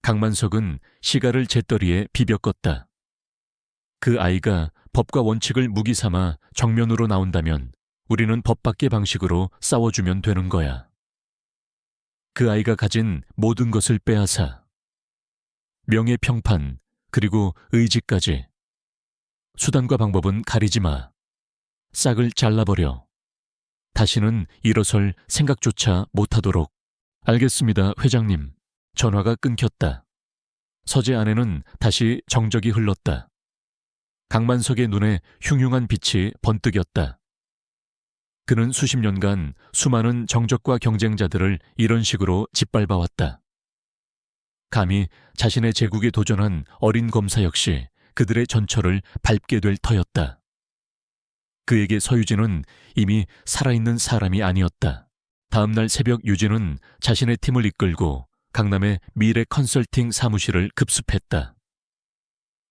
강만석은 시가를 재떨이에 비벼 껐다. 그 아이가 법과 원칙을 무기 삼아 정면으로 나온다면 우리는 법 밖의 방식으로 싸워주면 되는 거야. 그 아이가 가진 모든 것을 빼앗아. 명예평판, 그리고 의지까지. 수단과 방법은 가리지 마. 싹을 잘라버려. 다시는 일어설 생각조차 못하도록. 알겠습니다, 회장님. 전화가 끊겼다. 서재 안에는 다시 정적이 흘렀다. 강만석의 눈에 흉흉한 빛이 번뜩였다. 그는 수십 년간 수많은 정적과 경쟁자들을 이런 식으로 짓밟아왔다. 감히 자신의 제국에 도전한 어린 검사 역시 그들의 전철을 밟게 될 터였다. 그에게 서유진은 이미 살아있는 사람이 아니었다. 다음 날 새벽 유진은 자신의 팀을 이끌고 강남의 미래 컨설팅 사무실을 급습했다.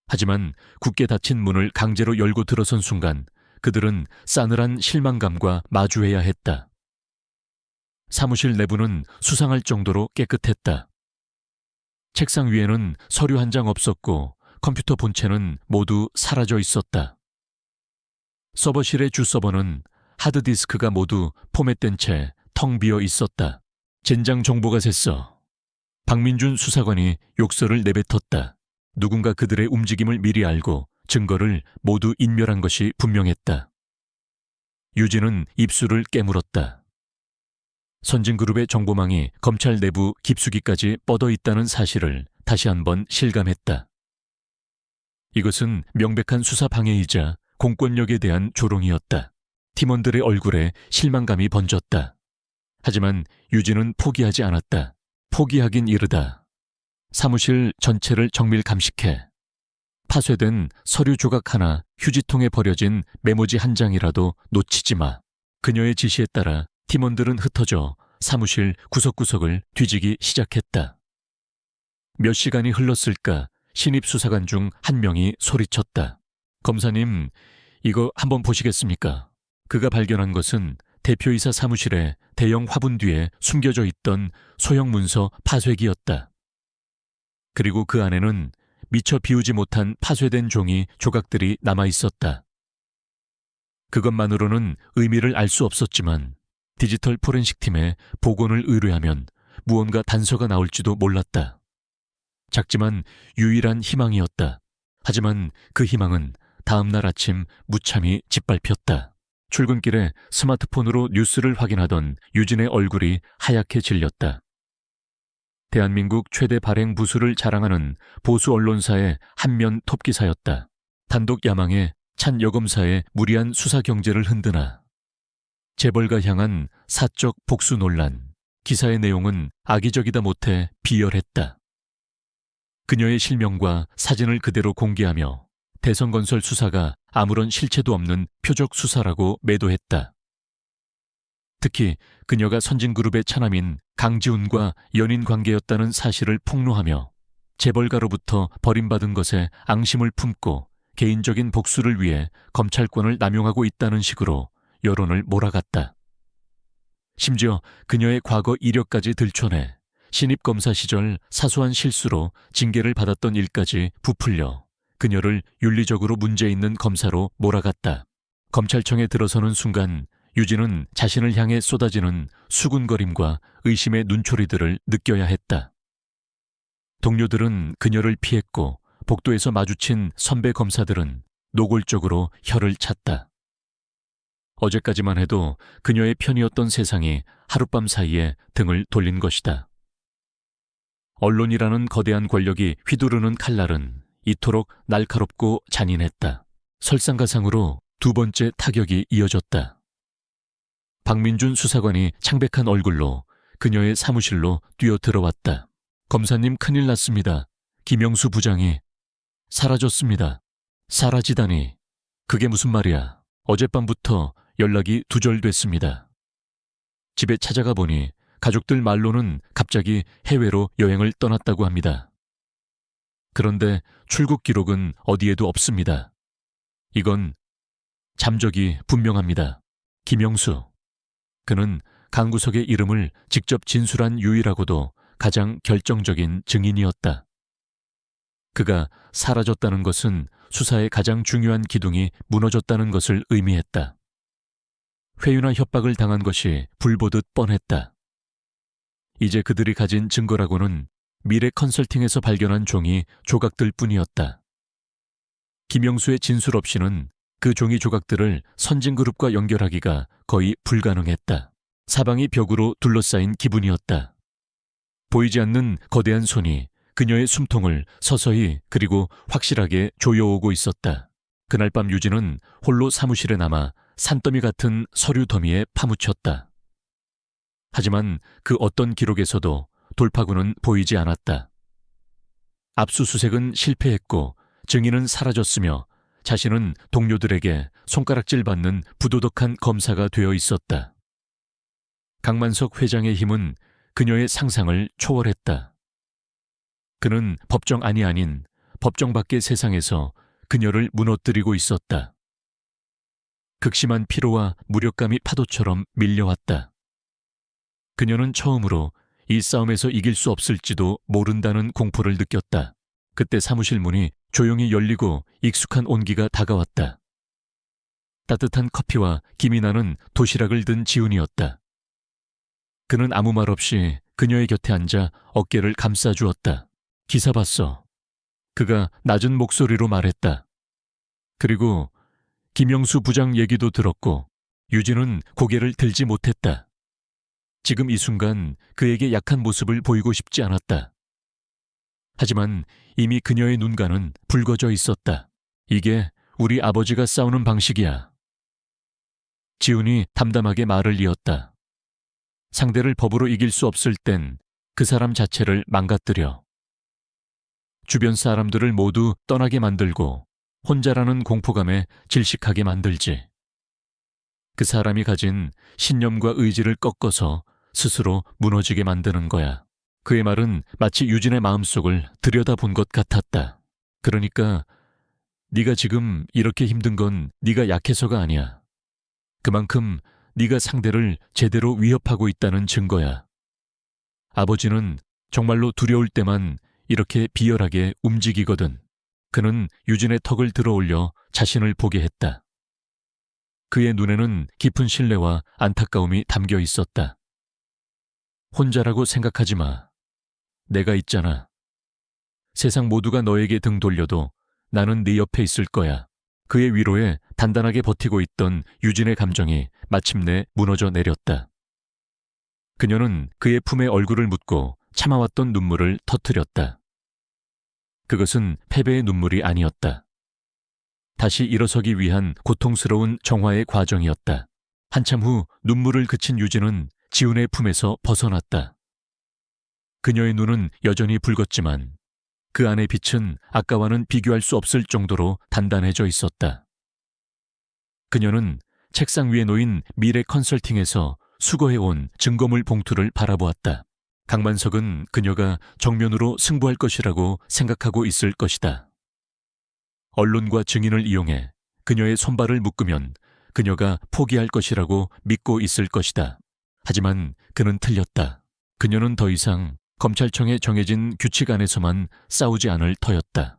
하지만 굳게 닫힌 문을 강제로 열고 들어선 순간 그들은 싸늘한 실망감과 마주해야 했다. 사무실 내부는 수상할 정도로 깨끗했다. 책상 위에는 서류 한 장 없었고 컴퓨터 본체는 모두 사라져 있었다. 서버실의 주 서버는 하드디스크가 모두 포맷된 채 텅 비어 있었다. 젠장 정보가 샜어. 박민준 수사관이 욕설을 내뱉었다. 누군가 그들의 움직임을 미리 알고 증거를 모두 인멸한 것이 분명했다. 유진은 입술을 깨물었다. 선진그룹의 정보망이 검찰 내부 깊숙이까지 뻗어 있다는 사실을 다시 한번 실감했다. 이것은 명백한 수사 방해이자 공권력에 대한 조롱이었다. 팀원들의 얼굴에 실망감이 번졌다. 하지만 유진은 포기하지 않았다. 포기하긴 이르다. 사무실 전체를 정밀 감식해. 파쇄된 서류 조각 하나, 휴지통에 버려진 메모지 한 장이라도 놓치지 마. 그녀의 지시에 따라 팀원들은 흩어져 사무실 구석구석을 뒤지기 시작했다. 몇 시간이 흘렀을까 신입 수사관 중 한 명이 소리쳤다. 검사님, 이거 한번 보시겠습니까? 그가 발견한 것은 대표이사 사무실의 대형 화분 뒤에 숨겨져 있던 소형 문서 파쇄기였다. 그리고 그 안에는 미처 비우지 못한 파쇄된 종이 조각들이 남아 있었다. 그것만으로는 의미를 알 수 없었지만 디지털 포렌식 팀에 복원을 의뢰하면 무언가 단서가 나올지도 몰랐다. 작지만 유일한 희망이었다. 하지만 그 희망은 다음 날 아침 무참히 짓밟혔다. 출근길에 스마트폰으로 뉴스를 확인하던 유진의 얼굴이 하얗게 질렸다. 대한민국 최대 발행 부수를 자랑하는 보수 언론사의 한면 톱기사였다. 단독 야망에 찬 여검사의 무리한 수사 경제를 흔드나 재벌가 향한 사적 복수 논란. 기사의 내용은 악의적이다 못해 비열했다. 그녀의 실명과 사진을 그대로 공개하며 대성건설 수사가 아무런 실체도 없는 표적 수사라고 매도했다. 특히 그녀가 선진그룹의 차남인 강지훈과 연인 관계였다는 사실을 폭로하며 재벌가로부터 버림받은 것에 앙심을 품고 개인적인 복수를 위해 검찰권을 남용하고 있다는 식으로 여론을 몰아갔다. 심지어 그녀의 과거 이력까지 들춰내 신입검사 시절 사소한 실수로 징계를 받았던 일까지 부풀려 그녀를 윤리적으로 문제 있는 검사로 몰아갔다. 검찰청에 들어서는 순간 유진은 자신을 향해 쏟아지는 수군거림과 의심의 눈초리들을 느껴야 했다. 동료들은 그녀를 피했고 복도에서 마주친 선배 검사들은 노골적으로 혀를 찼다. 어제까지만 해도 그녀의 편이었던 세상이 하룻밤 사이에 등을 돌린 것이다. 언론이라는 거대한 권력이 휘두르는 칼날은 이토록 날카롭고 잔인했다. 설상가상으로 두 번째 타격이 이어졌다. 박민준 수사관이 창백한 얼굴로 그녀의 사무실로 뛰어들어왔다. 검사님, 큰일 났습니다. 김영수 부장이 사라졌습니다. 사라지다니. 그게 무슨 말이야. 어젯밤부터 연락이 두절됐습니다. 집에 찾아가 보니 가족들 말로는 갑자기 해외로 여행을 떠났다고 합니다. 그런데 출국 기록은 어디에도 없습니다. 이건 잠적이 분명합니다. 김영수. 그는 강구석의 이름을 직접 진술한 유일하고도 가장 결정적인 증인이었다. 그가 사라졌다는 것은 수사의 가장 중요한 기둥이 무너졌다는 것을 의미했다. 회유나 협박을 당한 것이 불보듯 뻔했다. 이제 그들이 가진 증거라고는 미래 컨설팅에서 발견한 종이 조각들 뿐이었다. 김영수의 진술 없이는 그 종이 조각들을 선진그룹과 연결하기가 거의 불가능했다. 사방이 벽으로 둘러싸인 기분이었다. 보이지 않는 거대한 손이 그녀의 숨통을 서서히 그리고 확실하게 조여오고 있었다. 그날 밤 유진은 홀로 사무실에 남아 산더미 같은 서류 더미에 파묻혔다. 하지만 그 어떤 기록에서도 돌파구는 보이지 않았다. 압수수색은 실패했고 증인은 사라졌으며 자신은 동료들에게 손가락질 받는 부도덕한 검사가 되어 있었다. 강만석 회장의 힘은 그녀의 상상을 초월했다. 그는 법정 안이 아닌 법정 밖의 세상에서 그녀를 무너뜨리고 있었다. 극심한 피로와 무력감이 파도처럼 밀려왔다. 그녀는 처음으로 이 싸움에서 이길 수 없을지도 모른다는 공포를 느꼈다. 그때 사무실 문이 조용히 열리고 익숙한 온기가 다가왔다. 따뜻한 커피와 김이 나는 도시락을 든 지훈이었다. 그는 아무 말 없이 그녀의 곁에 앉아 어깨를 감싸주었다. 기사 봤어. 그가 낮은 목소리로 말했다. 그리고 김영수 부장 얘기도 들었고 유진은 고개를 들지 못했다. 지금 이 순간 그에게 약한 모습을 보이고 싶지 않았다. 하지만 이미 그녀의 눈가는 붉어져 있었다. 이게 우리 아버지가 싸우는 방식이야. 지훈이 담담하게 말을 이었다. 상대를 법으로 이길 수 없을 땐 그 사람 자체를 망가뜨려. 주변 사람들을 모두 떠나게 만들고 혼자라는 공포감에 질식하게 만들지. 그 사람이 가진 신념과 의지를 꺾어서 스스로 무너지게 만드는 거야. 그의 말은 마치 유진의 마음속을 들여다본 것 같았다. 그러니까 네가 지금 이렇게 힘든 건 네가 약해서가 아니야. 그만큼 네가 상대를 제대로 위협하고 있다는 증거야. 아버지는 정말로 두려울 때만 이렇게 비열하게 움직이거든. 그는 유진의 턱을 들어올려 자신을 보게 했다. 그의 눈에는 깊은 신뢰와 안타까움이 담겨 있었다. 혼자라고 생각하지 마. 내가 있잖아. 세상 모두가 너에게 등 돌려도 나는 네 옆에 있을 거야. 그의 위로에 단단하게 버티고 있던 유진의 감정이 마침내 무너져 내렸다. 그녀는 그의 품에 얼굴을 묻고 참아왔던 눈물을 터뜨렸다. 그것은 패배의 눈물이 아니었다. 다시 일어서기 위한 고통스러운 정화의 과정이었다. 한참 후 눈물을 그친 유진은 지훈의 품에서 벗어났다. 그녀의 눈은 여전히 붉었지만 그 안의 빛은 아까와는 비교할 수 없을 정도로 단단해져 있었다. 그녀는 책상 위에 놓인 미래 컨설팅에서 수거해온 증거물 봉투를 바라보았다. 강만석은 그녀가 정면으로 승부할 것이라고 생각하고 있을 것이다. 언론과 증인을 이용해 그녀의 손발을 묶으면 그녀가 포기할 것이라고 믿고 있을 것이다. 하지만 그는 틀렸다. 그녀는 더 이상 검찰청에 정해진 규칙 안에서만 싸우지 않을 터였다.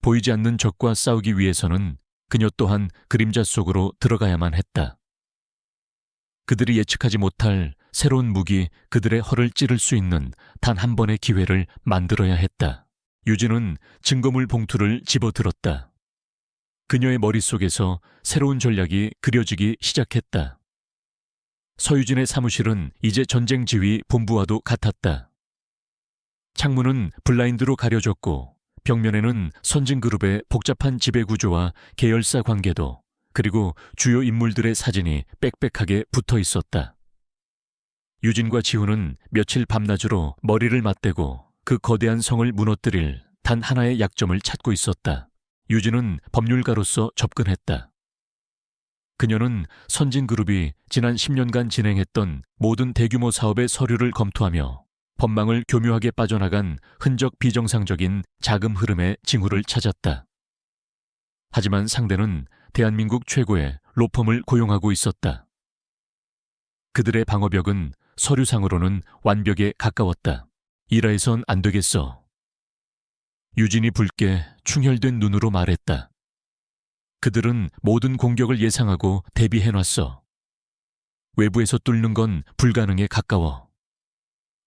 보이지 않는 적과 싸우기 위해서는 그녀 또한 그림자 속으로 들어가야만 했다. 그들이 예측하지 못할 새로운 무기, 그들의 허를 찌를 수 있는 단 한 번의 기회를 만들어야 했다. 유진은 증거물 봉투를 집어들었다. 그녀의 머릿속에서 새로운 전략이 그려지기 시작했다. 서유진의 사무실은 이제 전쟁지휘 본부와도 같았다. 창문은 블라인드로 가려졌고 벽면에는 선진그룹의 복잡한 지배구조와 계열사 관계도 그리고 주요 인물들의 사진이 빽빽하게 붙어 있었다. 유진과 지훈은 며칠 밤낮으로 머리를 맞대고 그 거대한 성을 무너뜨릴 단 하나의 약점을 찾고 있었다. 유진은 법률가로서 접근했다. 그녀는 선진그룹이 지난 10년간 진행했던 모든 대규모 사업의 서류를 검토하며 법망을 교묘하게 빠져나간 흔적 비정상적인 자금 흐름의 징후를 찾았다. 하지만 상대는 대한민국 최고의 로펌을 고용하고 있었다. 그들의 방어벽은 서류상으로는 완벽에 가까웠다. 이라해선 안 되겠어. 유진이 붉게 충혈된 눈으로 말했다. 그들은 모든 공격을 예상하고 대비해놨어. 외부에서 뚫는 건 불가능에 가까워.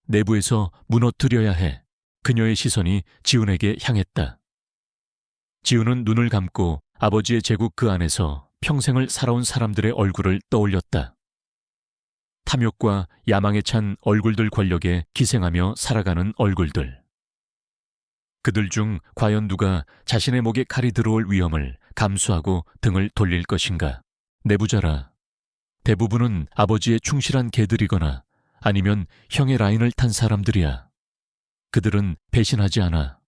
내부에서 무너뜨려야 해. 그녀의 시선이 지훈에게 향했다. 지훈은 눈을 감고 아버지의 제국 그 안에서 평생을 살아온 사람들의 얼굴을 떠올렸다. 탐욕과 야망에 찬 얼굴들 권력에 기생하며 살아가는 얼굴들. 그들 중 과연 누가 자신의 목에 칼이 들어올 위험을 감수하고 등을 돌릴 것인가. 내부자라. 대부분은 아버지의 충실한 개들이거나 아니면 형의 라인을 탄 사람들이야. 그들은 배신하지 않아.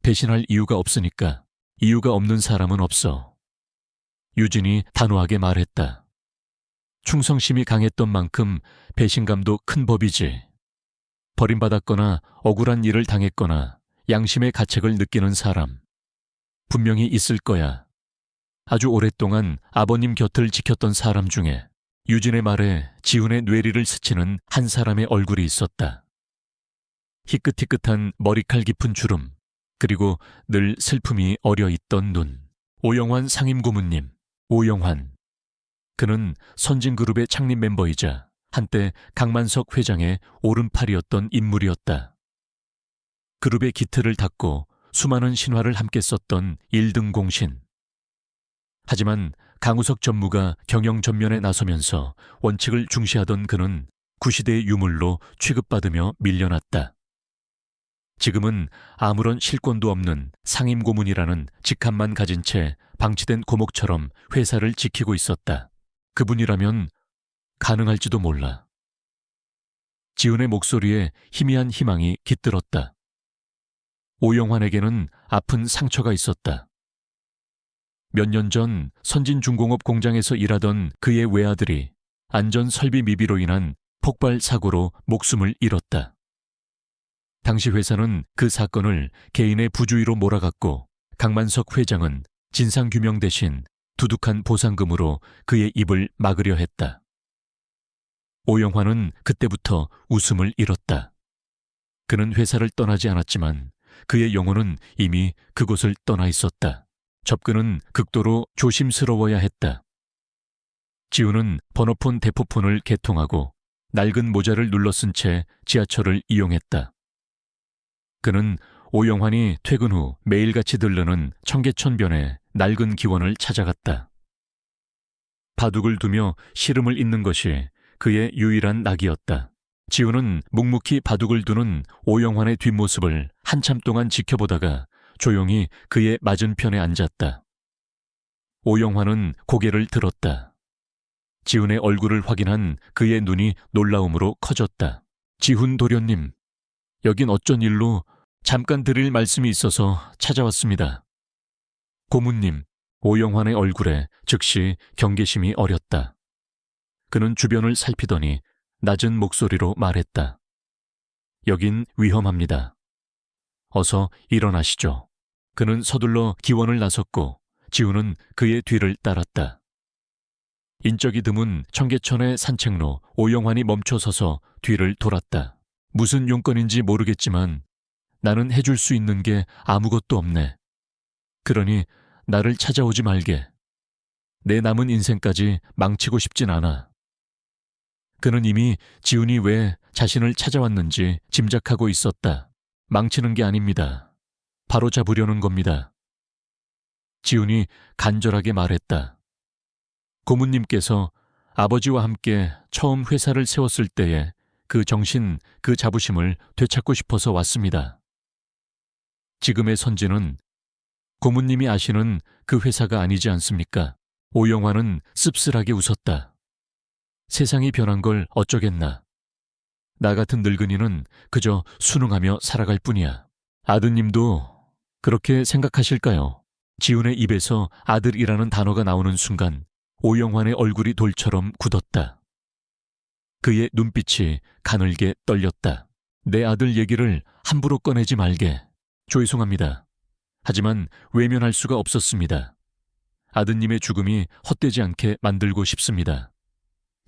배신할 이유가 없으니까. 이유가 없는 사람은 없어. 유진이 단호하게 말했다. 충성심이 강했던 만큼 배신감도 큰 법이지. 버림받았거나 억울한 일을 당했거나 양심의 가책을 느끼는 사람. 분명히 있을 거야. 아주 오랫동안 아버님 곁을 지켰던 사람 중에 유진의 말에 지훈의 뇌리를 스치는 한 사람의 얼굴이 있었다. 희끗희끗한 머리칼 깊은 주름, 그리고 늘 슬픔이 어려있던 눈. 오영환 상임고문님, 오영환. 그는 선진그룹의 창립 멤버이자 한때 강만석 회장의 오른팔이었던 인물이었다. 그룹의 기틀을 닦고 수많은 신화를 함께 썼던 1등 공신. 하지만 강우석 전무가 경영 전면에 나서면서 원칙을 중시하던 그는 구시대의 유물로 취급받으며 밀려났다. 지금은 아무런 실권도 없는 상임고문이라는 직함만 가진 채 방치된 고목처럼 회사를 지키고 있었다. 그분이라면 가능할지도 몰라. 지훈의 목소리에 희미한 희망이 깃들었다. 오영환에게는 아픈 상처가 있었다. 몇 년 전 선진중공업 공장에서 일하던 그의 외아들이 안전설비 미비로 인한 폭발 사고로 목숨을 잃었다. 당시 회사는 그 사건을 개인의 부주의로 몰아갔고 강만석 회장은 진상규명 대신 두둑한 보상금으로 그의 입을 막으려 했다. 오영환은 그때부터 웃음을 잃었다. 그는 회사를 떠나지 않았지만 그의 영혼은 이미 그곳을 떠나 있었다. 접근은 극도로 조심스러워야 했다. 지우는 번호폰 대포폰을 개통하고 낡은 모자를 눌러쓴 채 지하철을 이용했다. 그는 오영환이 퇴근 후 매일같이 들르는 청계천변의 낡은 기원을 찾아갔다. 바둑을 두며 시름을 잇는 것이 그의 유일한 낙이었다. 지우는 묵묵히 바둑을 두는 오영환의 뒷모습을 한참 동안 지켜보다가 조용히 그의 맞은편에 앉았다. 오영환은 고개를 들었다. 지훈의 얼굴을 확인한 그의 눈이 놀라움으로 커졌다. 지훈 도련님, 여긴 어쩐 일로? 잠깐 드릴 말씀이 있어서 찾아왔습니다. 고문님, 오영환의 얼굴에 즉시 경계심이 어렸다. 그는 주변을 살피더니 낮은 목소리로 말했다. 여긴 위험합니다. 어서 일어나시죠. 그는 서둘러 기원을 나섰고 지우는 그의 뒤를 따랐다. 인적이 드문 청계천의 산책로 오영환이 멈춰서서 뒤를 돌았다. 무슨 용건인지 모르겠지만 나는 해줄 수 있는 게 아무것도 없네. 그러니 나를 찾아오지 말게. 내 남은 인생까지 망치고 싶진 않아. 그는 이미 지훈이 왜 자신을 찾아왔는지 짐작하고 있었다. 망치는 게 아닙니다. 바로 잡으려는 겁니다. 지훈이 간절하게 말했다. 고문님께서 아버지와 함께 처음 회사를 세웠을 때의 그 정신, 그 자부심을 되찾고 싶어서 왔습니다. 지금의 선지는 고문님이 아시는 그 회사가 아니지 않습니까? 오영환은 씁쓸하게 웃었다. 세상이 변한 걸 어쩌겠나. 나 같은 늙은이는 그저 순응하며 살아갈 뿐이야. 아드님도 그렇게 생각하실까요? 지훈의 입에서 아들이라는 단어가 나오는 순간 오영환의 얼굴이 돌처럼 굳었다. 그의 눈빛이 가늘게 떨렸다. 내 아들 얘기를 함부로 꺼내지 말게. 죄송합니다. 하지만 외면할 수가 없었습니다. 아드님의 죽음이 헛되지 않게 만들고 싶습니다.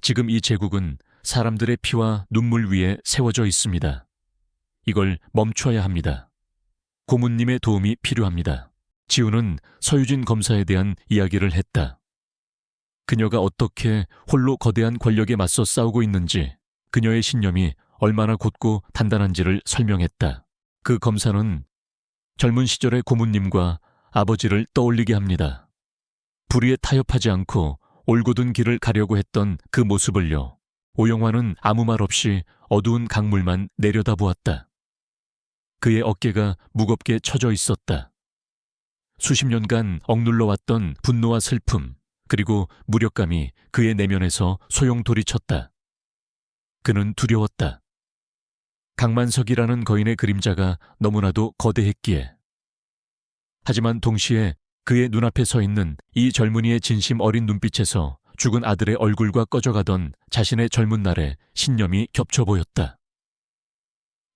지금 이 제국은 사람들의 피와 눈물 위에 세워져 있습니다. 이걸 멈춰야 합니다. 고문님의 도움이 필요합니다. 지훈은 서유진 검사에 대한 이야기를 했다. 그녀가 어떻게 홀로 거대한 권력에 맞서 싸우고 있는지, 그녀의 신념이 얼마나 곧고 단단한지를 설명했다. 그 검사는 젊은 시절의 고문님과 아버지를 떠올리게 합니다. 불의에 타협하지 않고 올곧은 길을 가려고 했던 그 모습을요. 오영환은 아무 말 없이 어두운 강물만 내려다보았다. 그의 어깨가 무겁게 처져 있었다. 수십 년간 억눌러왔던 분노와 슬픔, 그리고 무력감이 그의 내면에서 소용돌이쳤다. 그는 두려웠다. 강만석이라는 거인의 그림자가 너무나도 거대했기에. 하지만 동시에 그의 눈앞에 서 있는 이 젊은이의 진심 어린 눈빛에서 죽은 아들의 얼굴과 꺼져가던 자신의 젊은 날의 신념이 겹쳐 보였다.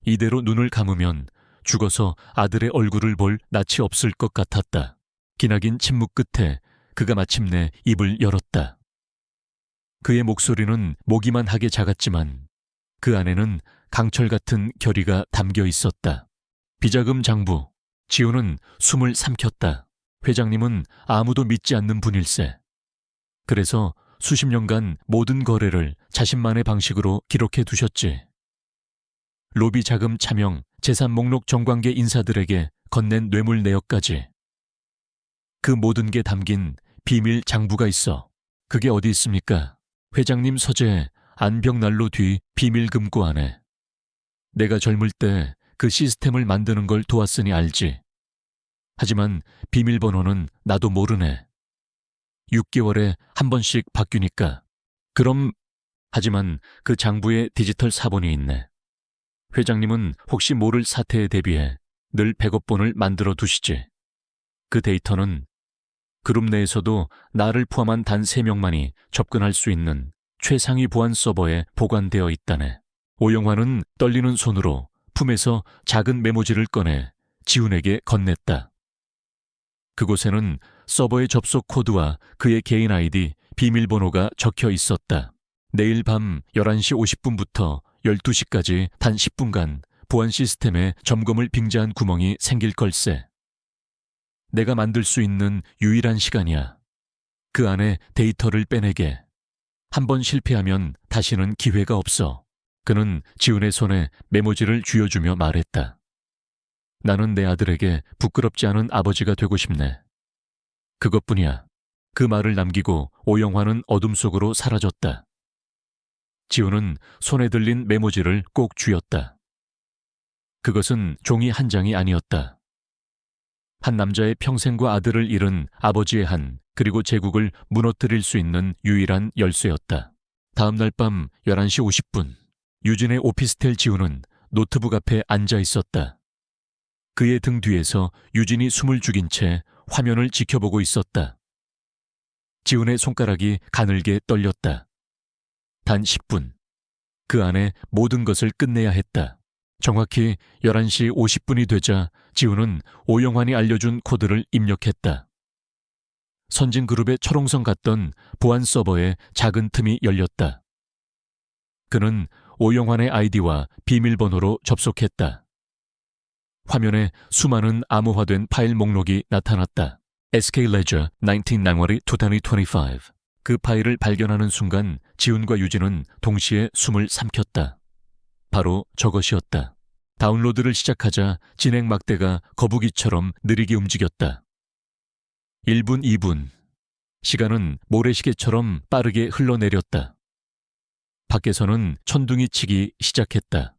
이대로 눈을 감으면 죽어서 아들의 얼굴을 볼 낯이 없을 것 같았다. 기나긴 침묵 끝에 그가 마침내 입을 열었다. 그의 목소리는 모기만하게 작았지만 그 안에는 강철 같은 결의가 담겨 있었다. 비자금 장부, 지훈은 숨을 삼켰다. 회장님은 아무도 믿지 않는 분일세. 그래서 수십 년간 모든 거래를 자신만의 방식으로 기록해 두셨지. 로비 자금 차명, 재산 목록 정관계 인사들에게 건넨 뇌물 내역까지. 그 모든 게 담긴 비밀 장부가 있어. 그게 어디 있습니까? 회장님 서재 안벽난로 뒤 비밀 금고 안에. 내가 젊을 때 그 시스템을 만드는 걸 도왔으니 알지. 하지만 비밀번호는 나도 모르네. 6개월에 한 번씩 바뀌니까. 그럼, 하지만 그 장부에 디지털 사본이 있네. 회장님은 혹시 모를 사태에 대비해 늘 백업본을 만들어 두시지. 그 데이터는 그룹 내에서도 나를 포함한 단 3명만이 접근할 수 있는 최상위 보안 서버에 보관되어 있다네. 오영환은 떨리는 손으로 품에서 작은 메모지를 꺼내 지훈에게 건넸다. 그곳에는 서버의 접속 코드와 그의 개인 아이디, 비밀번호가 적혀 있었다. 내일 밤 11시 50분부터 12시까지 단 10분간 보안 시스템에 점검을 빙자한 구멍이 생길 걸세. 내가 만들 수 있는 유일한 시간이야. 그 안에 데이터를 빼내게. 한번 실패하면 다시는 기회가 없어. 그는 지훈의 손에 메모지를 쥐어주며 말했다. 나는 내 아들에게 부끄럽지 않은 아버지가 되고 싶네. 그것뿐이야. 그 말을 남기고 오영환은 어둠 속으로 사라졌다. 지훈은 손에 들린 메모지를 꼭 쥐었다. 그것은 종이 한 장이 아니었다. 한 남자의 평생과 아들을 잃은 아버지의 한, 그리고 제국을 무너뜨릴 수 있는 유일한 열쇠였다. 다음 날 밤 11시 50분, 유진의 오피스텔 지훈은 노트북 앞에 앉아 있었다. 그의 등 뒤에서 유진이 숨을 죽인 채 화면을 지켜보고 있었다. 지훈의 손가락이 가늘게 떨렸다. 단 10분. 그 안에 모든 것을 끝내야 했다. 정확히 11시 50분이 되자 지훈은 오영환이 알려준 코드를 입력했다. 선진그룹의 철옹성 같던 보안 서버에 작은 틈이 열렸다. 그는 오영환의 아이디와 비밀번호로 접속했다. 화면에 수많은 암호화된 파일 목록이 나타났다. SK Ledger 19 January 2025. 그 파일을 발견하는 순간 지훈과 유진은 동시에 숨을 삼켰다. 바로 저것이었다. 다운로드를 시작하자 진행 막대가 거북이처럼 느리게 움직였다. 1분, 2분. 시간은 모래시계처럼 빠르게 흘러내렸다. 밖에서는 천둥이 치기 시작했다.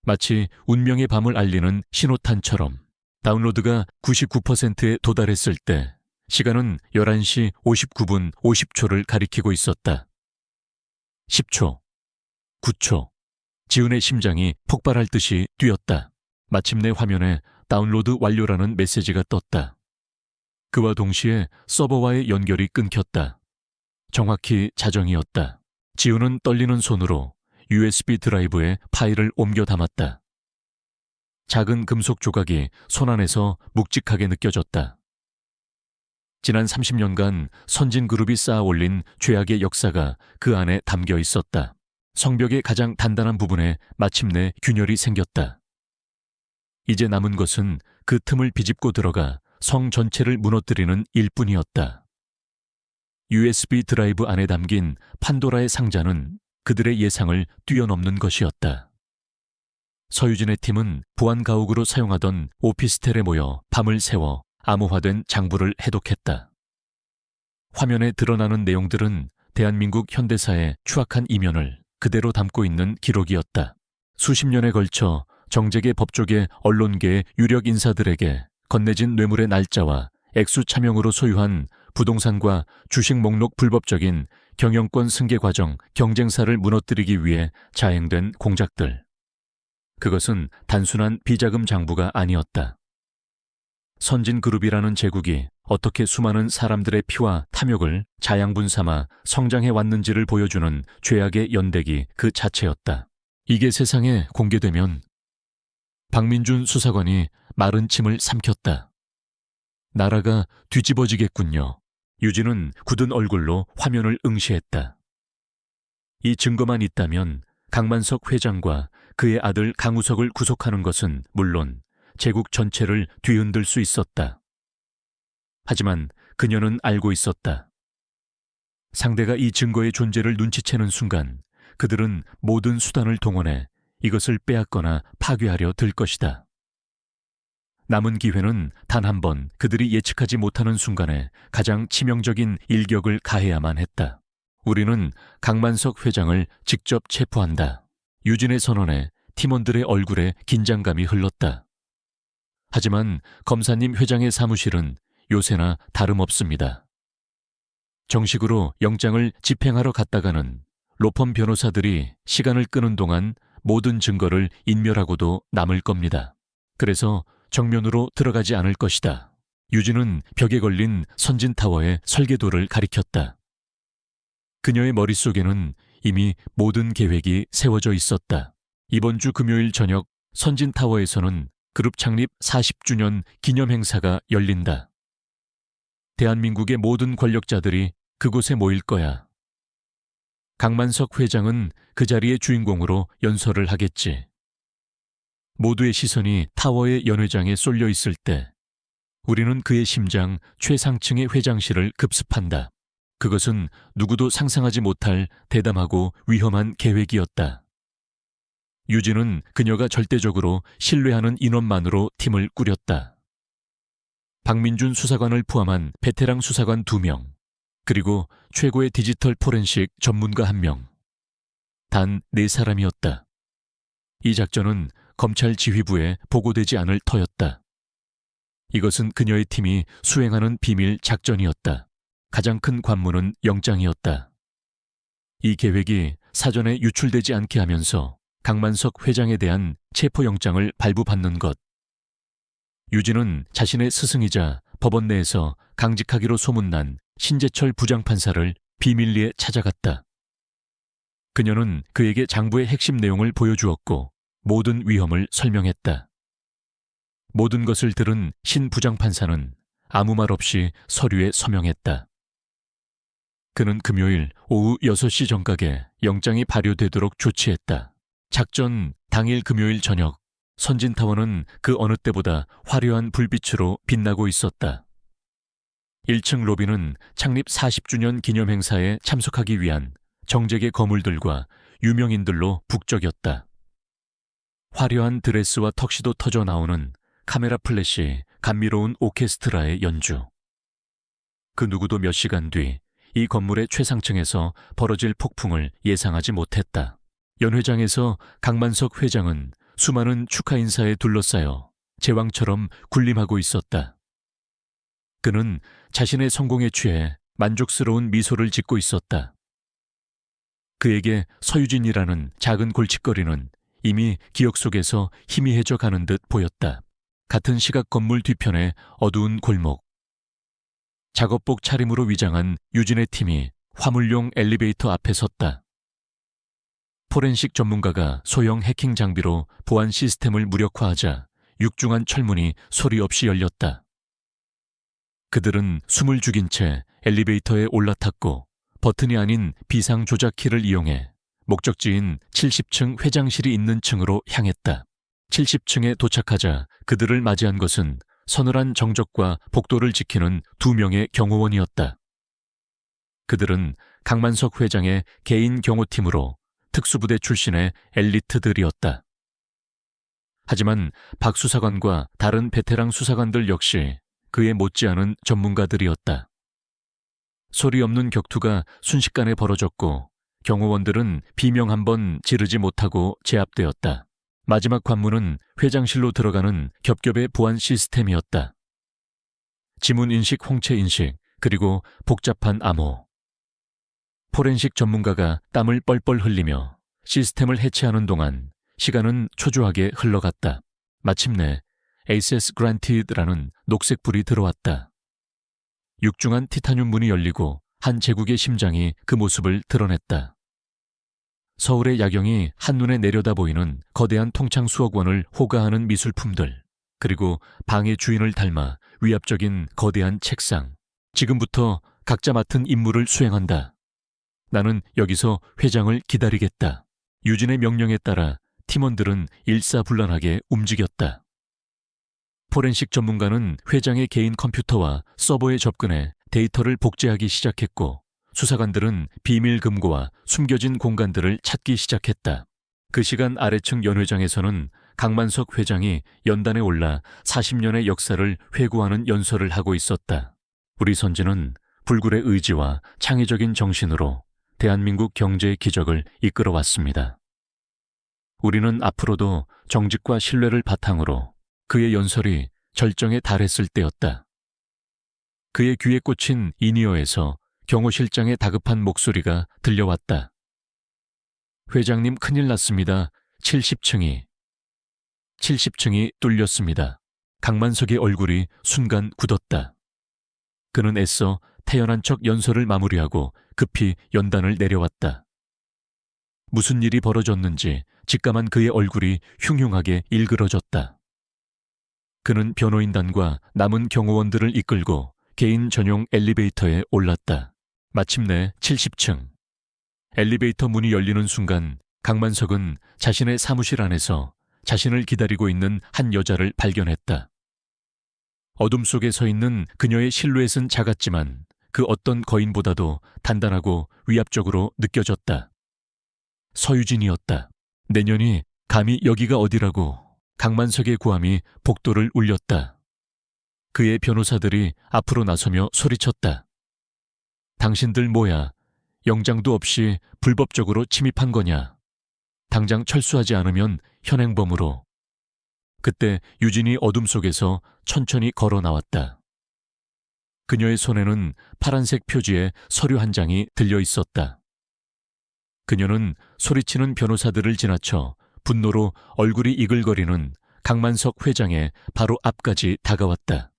마치 운명의 밤을 알리는 신호탄처럼. 다운로드가 99%에 도달했을 때 시간은 11시 59분 50초를 가리키고 있었다. 10초, 9초. 지훈의 심장이 폭발할 듯이 뛰었다. 마침내 화면에 다운로드 완료라는 메시지가 떴다. 그와 동시에 서버와의 연결이 끊겼다. 정확히 자정이었다. 지훈은 떨리는 손으로 USB 드라이브에 파일을 옮겨 담았다. 작은 금속 조각이 손안에서 묵직하게 느껴졌다. 지난 30년간 선진그룹이 쌓아 올린 죄악의 역사가 그 안에 담겨 있었다. 성벽의 가장 단단한 부분에 마침내 균열이 생겼다. 이제 남은 것은 그 틈을 비집고 들어가 성 전체를 무너뜨리는 일뿐이었다. USB 드라이브 안에 담긴 판도라의 상자는 그들의 예상을 뛰어넘는 것이었다. 서유진의 팀은 보안 가옥으로 사용하던 오피스텔에 모여 밤을 새워 암호화된 장부를 해독했다. 화면에 드러나는 내용들은 대한민국 현대사의 추악한 이면을 그대로 담고 있는 기록이었다. 수십 년에 걸쳐 정재계 법조계 언론계의 유력 인사들에게 건네진 뇌물의 날짜와 액수 차명으로 소유한 부동산과 주식 목록 불법적인 경영권 승계 과정 경쟁사를 무너뜨리기 위해 자행된 공작들. 그것은 단순한 비자금 장부가 아니었다. 선진그룹이라는 제국이 어떻게 수많은 사람들의 피와 탐욕을 자양분 삼아 성장해 왔는지를 보여주는 죄악의 연대기 그 자체였다. 이게 세상에 공개되면 박민준 수사관이 마른 침을 삼켰다. 나라가 뒤집어지겠군요. 유진은 굳은 얼굴로 화면을 응시했다. 이 증거만 있다면 강만석 회장과 그의 아들 강우석을 구속하는 것은 물론 제국 전체를 뒤흔들 수 있었다. 하지만 그녀는 알고 있었다. 상대가 이 증거의 존재를 눈치채는 순간 그들은 모든 수단을 동원해 이것을 빼앗거나 파괴하려 들 것이다. 남은 기회는 단 한 번 그들이 예측하지 못하는 순간에 가장 치명적인 일격을 가해야만 했다. 우리는 강만석 회장을 직접 체포한다. 유진의 선언에 팀원들의 얼굴에 긴장감이 흘렀다. 하지만 검사님 회장의 사무실은 요새나 다름없습니다. 정식으로 영장을 집행하러 갔다가는 로펌 변호사들이 시간을 끄는 동안 모든 증거를 인멸하고도 남을 겁니다. 그래서 정면으로 들어가지 않을 것이다. 유진은 벽에 걸린 선진타워의 설계도를 가리켰다. 그녀의 머릿속에는 이미 모든 계획이 세워져 있었다. 이번 주 금요일 저녁 선진타워에서는 그룹 창립 40주년 기념행사가 열린다. 대한민국의 모든 권력자들이 그곳에 모일 거야. 강만석 회장은 그 자리의 주인공으로 연설을 하겠지. 모두의 시선이 타워의 연회장에 쏠려 있을 때 우리는 그의 심장 최상층의 회장실을 급습한다. 그것은 누구도 상상하지 못할 대담하고 위험한 계획이었다. 유진은 그녀가 절대적으로 신뢰하는 인원만으로 팀을 꾸렸다. 박민준 수사관을 포함한 베테랑 수사관 2명, 그리고 최고의 디지털 포렌식 전문가 1명. 단 4사람이었다. 이 작전은 검찰 지휘부에 보고되지 않을 터였다. 이것은 그녀의 팀이 수행하는 비밀 작전이었다. 가장 큰 관문은 영장이었다. 이 계획이 사전에 유출되지 않게 하면서 강만석 회장에 대한 체포영장을 발부받는 것. 유진은 자신의 스승이자 법원 내에서 강직하기로 소문난 신재철 부장판사를 비밀리에 찾아갔다. 그녀는 그에게 장부의 핵심 내용을 보여주었고 모든 위험을 설명했다. 모든 것을 들은 신 부장판사는 아무 말 없이 서류에 서명했다. 그는 금요일 오후 6시 정각에 영장이 발효되도록 조치했다. 작전 당일 금요일 저녁, 선진타워는 그 어느 때보다 화려한 불빛으로 빛나고 있었다. 1층 로비는 창립 40주년 기념 행사에 참석하기 위한 정재계 거물들과 유명인들로 북적였다. 화려한 드레스와 턱시도 터져 나오는 카메라 플래시, 감미로운 오케스트라의 연주. 그 누구도 몇 시간 뒤 이 건물의 최상층에서 벌어질 폭풍을 예상하지 못했다. 연회장에서 강만석 회장은 수많은 축하 인사에 둘러싸여 제왕처럼 군림하고 있었다. 그는 자신의 성공에 취해 만족스러운 미소를 짓고 있었다. 그에게 서유진이라는 작은 골칫거리는 이미 기억 속에서 희미해져 가는 듯 보였다. 같은 시각 건물 뒤편의 어두운 골목. 작업복 차림으로 위장한 유진의 팀이 화물용 엘리베이터 앞에 섰다. 포렌식 전문가가 소형 해킹 장비로 보안 시스템을 무력화하자 육중한 철문이 소리 없이 열렸다. 그들은 숨을 죽인 채 엘리베이터에 올라탔고 버튼이 아닌 비상 조작 키를 이용해 목적지인 70층 회장실이 있는 층으로 향했다. 70층에 도착하자 그들을 맞이한 것은 서늘한 정적과 복도를 지키는 2명의 경호원이었다. 그들은 강만석 회장의 개인 경호팀으로 특수부대 출신의 엘리트들이었다. 하지만 박 수사관과 다른 베테랑 수사관들 역시 그에 못지않은 전문가들이었다. 소리 없는 격투가 순식간에 벌어졌고 경호원들은 비명 한 번 지르지 못하고 제압되었다. 마지막 관문은 회장실로 들어가는 겹겹의 보안 시스템이었다. 지문인식, 홍채인식, 그리고 복잡한 암호. 포렌식 전문가가 땀을 뻘뻘 흘리며 시스템을 해체하는 동안 시간은 초조하게 흘러갔다. 마침내 Access Granted라는 녹색불이 들어왔다. 육중한 티타늄 문이 열리고 한 제국의 심장이 그 모습을 드러냈다. 서울의 야경이 한눈에 내려다 보이는 거대한 통창 수억 원을 호가하는 미술품들, 그리고 방의 주인을 닮아 위압적인 거대한 책상. 지금부터 각자 맡은 임무를 수행한다. 나는 여기서 회장을 기다리겠다. 유진의 명령에 따라 팀원들은 일사불란하게 움직였다. 포렌식 전문가는 회장의 개인 컴퓨터와 서버에 접근해 데이터를 복제하기 시작했고 수사관들은 비밀 금고와 숨겨진 공간들을 찾기 시작했다. 그 시간 아래층 연회장에서는 강만석 회장이 연단에 올라 40년의 역사를 회고하는 연설을 하고 있었다. 우리 선진은 불굴의 의지와 창의적인 정신으로 대한민국 경제의 기적을 이끌어왔습니다. 우리는 앞으로도 정직과 신뢰를 바탕으로 그의 연설이 절정에 달했을 때였다. 그의 귀에 꽂힌 인이어에서 경호실장의 다급한 목소리가 들려왔다. 회장님 큰일 났습니다. 70층이 뚫렸습니다. 강만석의 얼굴이 순간 굳었다. 그는 애써 태연한 척 연설을 마무리하고 급히 연단을 내려왔다. 무슨 일이 벌어졌는지 직감한 그의 얼굴이 흉흉하게 일그러졌다. 그는 변호인단과 남은 경호원들을 이끌고 개인 전용 엘리베이터에 올랐다. 마침내 70층. 엘리베이터 문이 열리는 순간 강만석은 자신의 사무실 안에서 자신을 기다리고 있는 한 여자를 발견했다. 어둠 속에 서 있는 그녀의 실루엣은 작았지만 그 어떤 거인보다도 단단하고 위압적으로 느껴졌다. 서유진이었다. 내년이 감히 여기가 어디라고 강만석의 구함이 복도를 울렸다. 그의 변호사들이 앞으로 나서며 소리쳤다. 당신들 뭐야? 영장도 없이 불법적으로 침입한 거냐? 당장 철수하지 않으면 현행범으로. 그때 유진이 어둠 속에서 천천히 걸어 나왔다. 그녀의 손에는 파란색 표지의 서류 한 장이 들려 있었다. 그녀는 소리치는 변호사들을 지나쳐 분노로 얼굴이 이글거리는 강만석 회장의 바로 앞까지 다가왔다.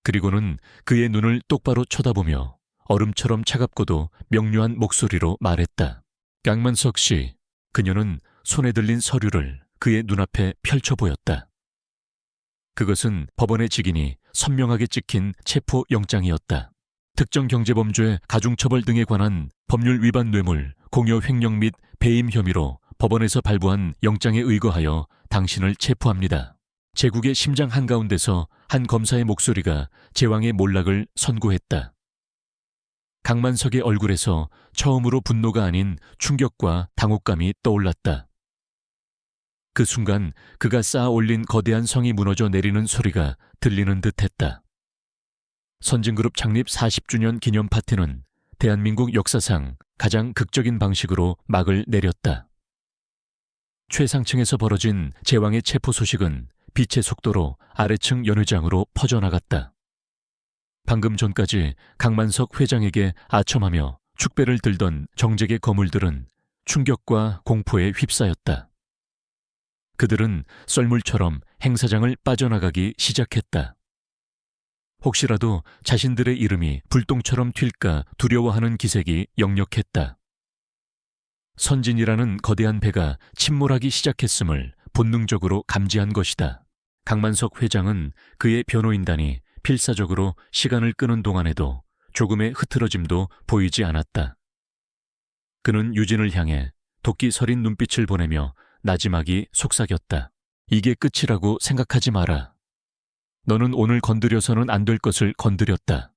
그리고는 그의 눈을 똑바로 쳐다보며 얼음처럼 차갑고도 명료한 목소리로 말했다. 강만석 씨. 그녀는 손에 들린 서류를 그의 눈앞에 펼쳐 보였다. 그것은 법원의 직인이 선명하게 찍힌 체포영장이었다. 특정 경제범죄, 가중처벌 등에 관한 법률 위반 뇌물, 공여 횡령 및 배임 혐의로 법원에서 발부한 영장에 의거하여 당신을 체포합니다. 제국의 심장 한가운데서 한 검사의 목소리가 제왕의 몰락을 선고했다. 강만석의 얼굴에서 처음으로 분노가 아닌 충격과 당혹감이 떠올랐다. 그 순간 그가 쌓아 올린 거대한 성이 무너져 내리는 소리가 들리는 듯했다. 선진그룹 창립 40주년 기념 파티는 대한민국 역사상 가장 극적인 방식으로 막을 내렸다. 최상층에서 벌어진 제왕의 체포 소식은 빛의 속도로 아래층 연회장으로 퍼져나갔다. 방금 전까지 강만석 회장에게 아첨하며 축배를 들던 정재계 거물들은 충격과 공포에 휩싸였다. 그들은 썰물처럼 행사장을 빠져나가기 시작했다. 혹시라도 자신들의 이름이 불똥처럼 튈까 두려워하는 기색이 역력했다. 선진이라는 거대한 배가 침몰하기 시작했음을 본능적으로 감지한 것이다. 강만석 회장은 그의 변호인단이 필사적으로 시간을 끄는 동안에도 조금의 흐트러짐도 보이지 않았다. 그는 유진을 향해 도끼 서린 눈빛을 보내며 나지막이 속삭였다. 이게 끝이라고 생각하지 마라. 너는 오늘 건드려서는 안 될 것을 건드렸다.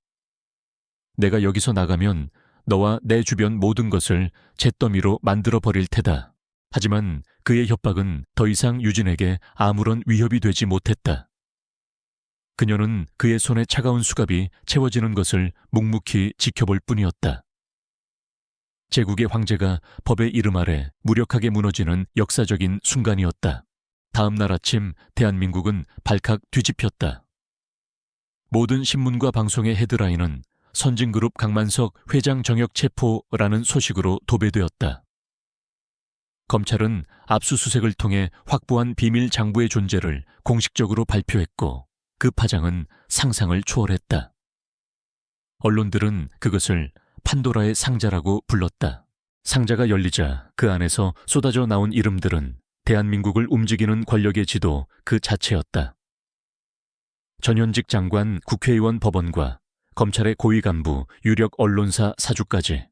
내가 여기서 나가면 너와 내 주변 모든 것을 잿더미로 만들어 버릴 테다. 하지만 그의 협박은 더 이상 유진에게 아무런 위협이 되지 못했다. 그녀는 그의 손에 차가운 수갑이 채워지는 것을 묵묵히 지켜볼 뿐이었다. 제국의 황제가 법의 이름 아래 무력하게 무너지는 역사적인 순간이었다. 다음 날 아침 대한민국은 발칵 뒤집혔다. 모든 신문과 방송의 헤드라인은 선진그룹 강만석 회장 정역 체포라는 소식으로 도배되었다. 검찰은 압수수색을 통해 확보한 비밀 장부의 존재를 공식적으로 발표했고 그 파장은 상상을 초월했다. 언론들은 그것을 판도라의 상자라고 불렀다. 상자가 열리자 그 안에서 쏟아져 나온 이름들은 대한민국을 움직이는 권력의 지도 그 자체였다. 전현직 장관, 국회의원, 법원과 검찰의 고위 간부, 유력 언론사 사주까지.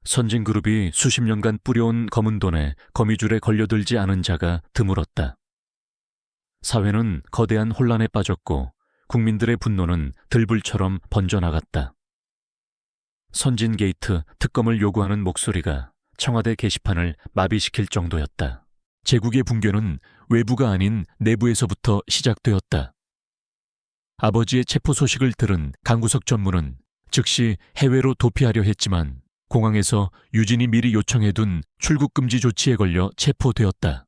선진그룹이 수십 년간 뿌려온 검은 돈에 거미줄에 걸려들지 않은 자가 드물었다. 사회는 거대한 혼란에 빠졌고 국민들의 분노는 들불처럼 번져나갔다. 선진게이트 특검을 요구하는 목소리가 청와대 게시판을 마비시킬 정도였다. 제국의 붕괴는 외부가 아닌 내부에서부터 시작되었다. 아버지의 체포 소식을 들은 강구석 전무는 즉시 해외로 도피하려 했지만 공항에서 유진이 미리 요청해둔 출국 금지 조치에 걸려 체포되었다.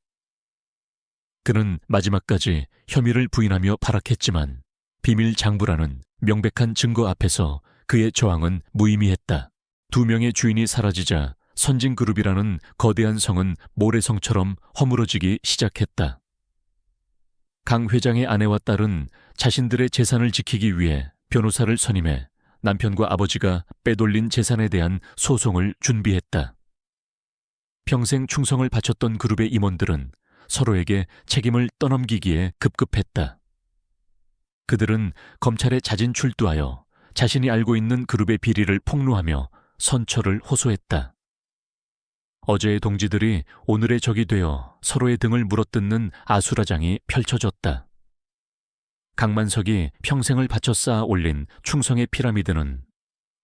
그는 마지막까지 혐의를 부인하며 발악했지만 비밀 장부라는 명백한 증거 앞에서 그의 저항은 무의미했다. 2명의 주인이 사라지자 선진그룹이라는 거대한 성은 모래성처럼 허물어지기 시작했다. 강 회장의 아내와 딸은 자신들의 재산을 지키기 위해 변호사를 선임해 남편과 아버지가 빼돌린 재산에 대한 소송을 준비했다. 평생 충성을 바쳤던 그룹의 임원들은 서로에게 책임을 떠넘기기에 급급했다. 그들은 검찰에 자진 출두하여 자신이 알고 있는 그룹의 비리를 폭로하며 선처를 호소했다. 어제의 동지들이 오늘의 적이 되어 서로의 등을 물어뜯는 아수라장이 펼쳐졌다. 강만석이 평생을 바쳐 쌓아 올린 충성의 피라미드는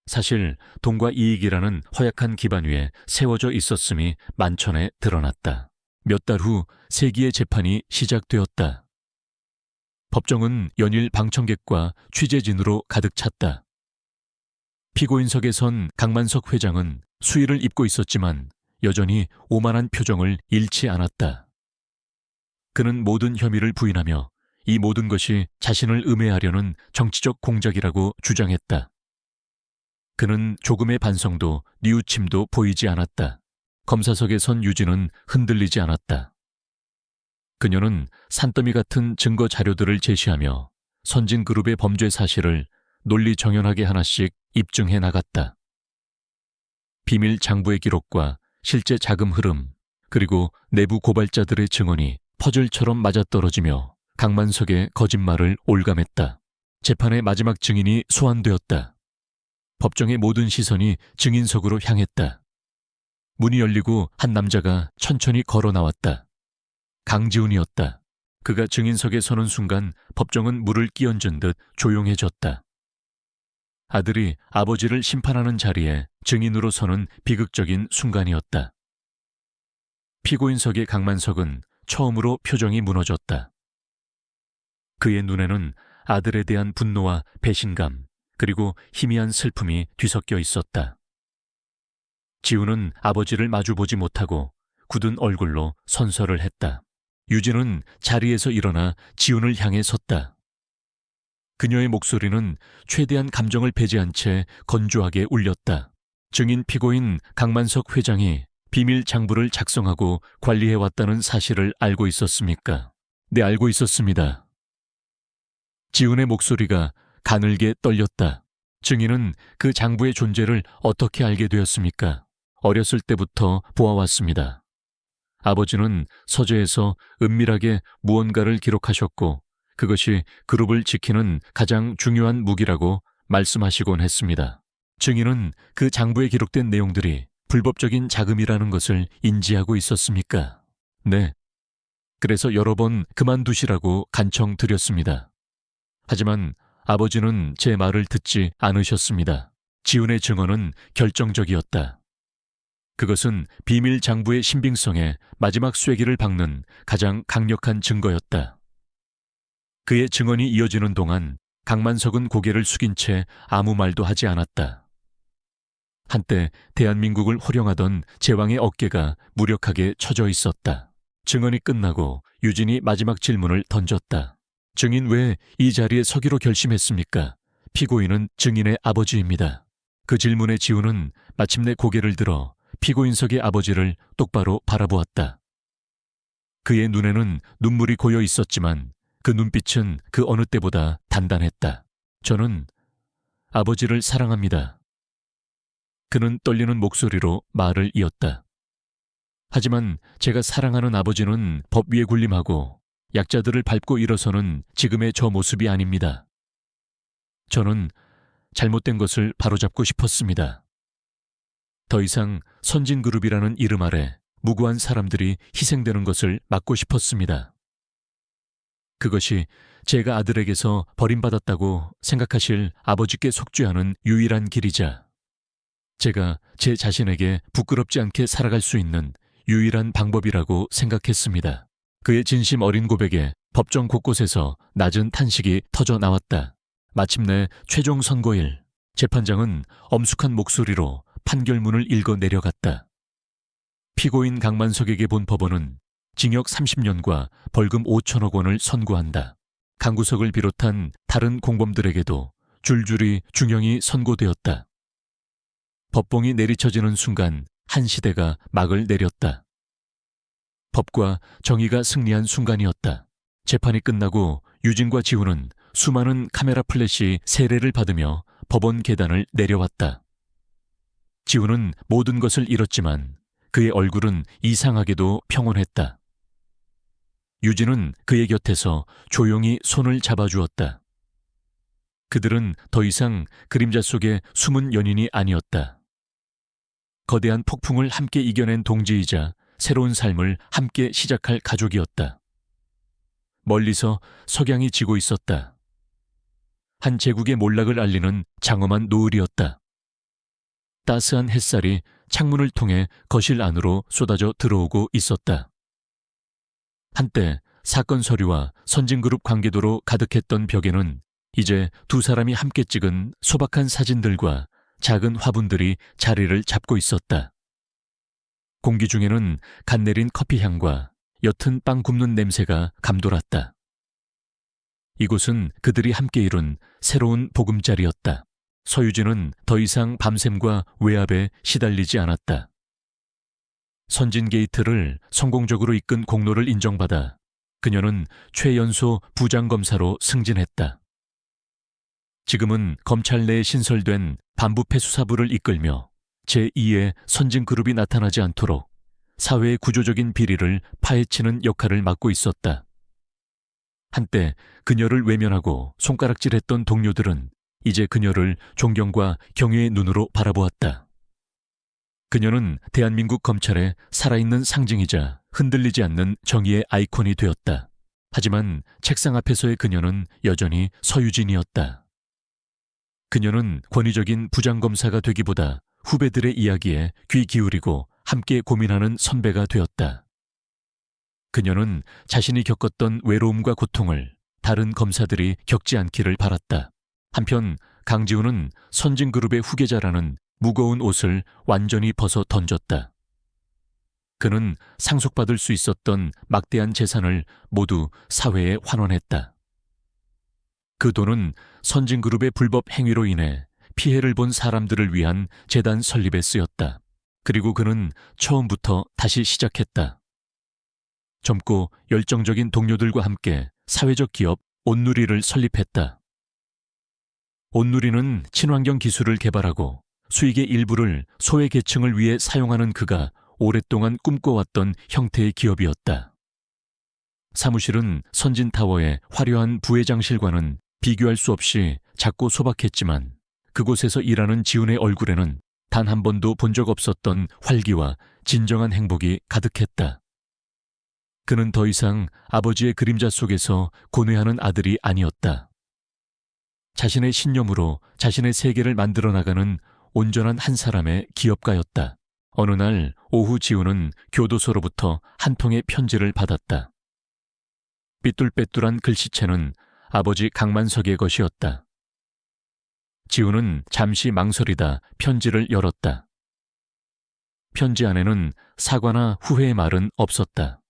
사실 돈과 이익이라는 허약한 기반 위에 세워져 있었음이 만천에 드러났다. 몇 달 후 세기의 재판이 시작되었다. 법정은 연일 방청객과 취재진으로 가득 찼다. 피고인석에 선 강만석 회장은 수의를 입고 있었지만 여전히 오만한 표정을 잃지 않았다. 그는 모든 혐의를 부인하며 이 모든 것이 자신을 음해하려는 정치적 공작이라고 주장했다. 그는 조금의 반성도 뉘우침도 보이지 않았다. 검사석에 선 유진은 흔들리지 않았다. 그녀는 산더미 같은 증거 자료들을 제시하며 선진그룹의 범죄 사실을 논리정연하게 하나씩 입증해 나갔다. 비밀 장부의 기록과 실제 자금 흐름, 그리고 내부 고발자들의 증언이 퍼즐처럼 맞아떨어지며 강만석의 거짓말을 올감했다. 재판의 마지막 증인이 소환되었다. 법정의 모든 시선이 증인석으로 향했다. 문이 열리고 한 남자가 천천히 걸어 나왔다. 강지훈이었다. 그가 증인석에 서는 순간 법정은 물을 끼얹은 듯 조용해졌다. 아들이 아버지를 심판하는 자리에 증인으로 서는 비극적인 순간이었다. 피고인석의 강만석은 처음으로 표정이 무너졌다. 그의 눈에는 아들에 대한 분노와 배신감, 그리고 희미한 슬픔이 뒤섞여 있었다. 지훈은 아버지를 마주보지 못하고 굳은 얼굴로 선서를 했다. 유진은 자리에서 일어나 지훈을 향해 섰다. 그녀의 목소리는 최대한 감정을 배제한 채 건조하게 울렸다. 증인 피고인 강만석 회장이 비밀 장부를 작성하고 관리해왔다는 사실을 알고 있었습니까? 네, 알고 있었습니다. 지훈의 목소리가 가늘게 떨렸다. 증인은 그 장부의 존재를 어떻게 알게 되었습니까? 어렸을 때부터 보아왔습니다. 아버지는 서재에서 은밀하게 무언가를 기록하셨고 그것이 그룹을 지키는 가장 중요한 무기라고 말씀하시곤 했습니다. 증인은 그 장부에 기록된 내용들이 불법적인 자금이라는 것을 인지하고 있었습니까? 네. 그래서 여러 번 그만두시라고 간청드렸습니다. 하지만 아버지는 제 말을 듣지 않으셨습니다. 지훈의 증언은 결정적이었다. 그것은 비밀 장부의 신빙성에 마지막 쐐기를 박는 가장 강력한 증거였다. 그의 증언이 이어지는 동안 강만석은 고개를 숙인 채 아무 말도 하지 않았다. 한때 대한민국을 호령하던 제왕의 어깨가 무력하게 처져 있었다. 증언이 끝나고 유진이 마지막 질문을 던졌다. 증인 왜 이 자리에 서기로 결심했습니까? 피고인은 증인의 아버지입니다. 그 질문에 지훈은 마침내 고개를 들어 피고인석의 아버지를 똑바로 바라보았다. 그의 눈에는 눈물이 고여 있었지만 그 눈빛은 그 어느 때보다 단단했다. 저는 아버지를 사랑합니다. 그는 떨리는 목소리로 말을 이었다. 하지만 제가 사랑하는 아버지는 법 위에 군림하고 약자들을 밟고 일어서는 지금의 저 모습이 아닙니다. 저는 잘못된 것을 바로잡고 싶었습니다. 더 이상 선진그룹이라는 이름 아래 무고한 사람들이 희생되는 것을 막고 싶었습니다. 그것이 제가 아들에게서 버림받았다고 생각하실 아버지께 속죄하는 유일한 길이자 제가 제 자신에게 부끄럽지 않게 살아갈 수 있는 유일한 방법이라고 생각했습니다. 그의 진심 어린 고백에 법정 곳곳에서 낮은 탄식이 터져 나왔다. 마침내 최종 선고일, 재판장은 엄숙한 목소리로 판결문을 읽어 내려갔다. 피고인 강만석에게 본 법원은 징역 30년과 벌금 5천억 원을 선고한다. 강구석을 비롯한 다른 공범들에게도 줄줄이 중형이 선고되었다. 법봉이 내리쳐지는 순간 한 시대가 막을 내렸다. 법과 정의가 승리한 순간이었다. 재판이 끝나고 유진과 지훈은 수많은 카메라 플래시 세례를 받으며 법원 계단을 내려왔다. 지훈은 모든 것을 잃었지만 그의 얼굴은 이상하게도 평온했다. 유진은 그의 곁에서 조용히 손을 잡아주었다. 그들은 더 이상 그림자 속의 숨은 연인이 아니었다. 거대한 폭풍을 함께 이겨낸 동지이자 새로운 삶을 함께 시작할 가족이었다. 멀리서 석양이 지고 있었다. 한 제국의 몰락을 알리는 장엄한 노을이었다. 따스한 햇살이 창문을 통해 거실 안으로 쏟아져 들어오고 있었다. 한때 사건 서류와 선진그룹 관계도로 가득했던 벽에는 이제 두 사람이 함께 찍은 소박한 사진들과 작은 화분들이 자리를 잡고 있었다. 공기 중에는 갓 내린 커피 향과 옅은 빵 굽는 냄새가 감돌았다. 이곳은 그들이 함께 이룬 새로운 보금자리였다. 서유진은 더 이상 밤샘과 외압에 시달리지 않았다. 선진 게이트를 성공적으로 이끈 공로를 인정받아 그녀는 최연소 부장검사로 승진했다. 지금은 검찰 내에 신설된 반부패 수사부를 이끌며 제2의 선진그룹이 나타나지 않도록 사회의 구조적인 비리를 파헤치는 역할을 맡고 있었다. 한때 그녀를 외면하고 손가락질했던 동료들은 이제 그녀를 존경과 경외의 눈으로 바라보았다. 그녀는 대한민국 검찰의 살아있는 상징이자 흔들리지 않는 정의의 아이콘이 되었다. 하지만 책상 앞에서의 그녀는 여전히 서유진이었다. 그녀는 권위적인 부장검사가 되기보다 후배들의 이야기에 귀 기울이고 함께 고민하는 선배가 되었다. 그녀는 자신이 겪었던 외로움과 고통을 다른 검사들이 겪지 않기를 바랐다. 한편 강지훈은 선진그룹의 후계자라는 무거운 옷을 완전히 벗어 던졌다. 그는 상속받을 수 있었던 막대한 재산을 모두 사회에 환원했다. 그 돈은 선진그룹의 불법 행위로 인해 피해를 본 사람들을 위한 재단 설립에 쓰였다. 그리고 그는 처음부터 다시 시작했다. 젊고 열정적인 동료들과 함께 사회적 기업 온누리를 설립했다. 온누리는 친환경 기술을 개발하고 수익의 일부를 소외 계층을 위해 사용하는 그가 오랫동안 꿈꿔왔던 형태의 기업이었다. 사무실은 선진타워의 화려한 부회장실과는 비교할 수 없이 작고 소박했지만 그곳에서 일하는 지훈의 얼굴에는 단 한 번도 본 적 없었던 활기와 진정한 행복이 가득했다. 그는 더 이상 아버지의 그림자 속에서 고뇌하는 아들이 아니었다. 자신의 신념으로 자신의 세계를 만들어 나가는 온전한 한 사람의 기업가였다. 어느 날 오후 지훈은 교도소로부터 한 통의 편지를 받았다. 삐뚤빼뚤한 글씨체는 아버지 강만석의 것이었다. 지훈은 잠시 망설이다 편지를 열었다. 편지 안에는 사과나 후회의 말은 없었다.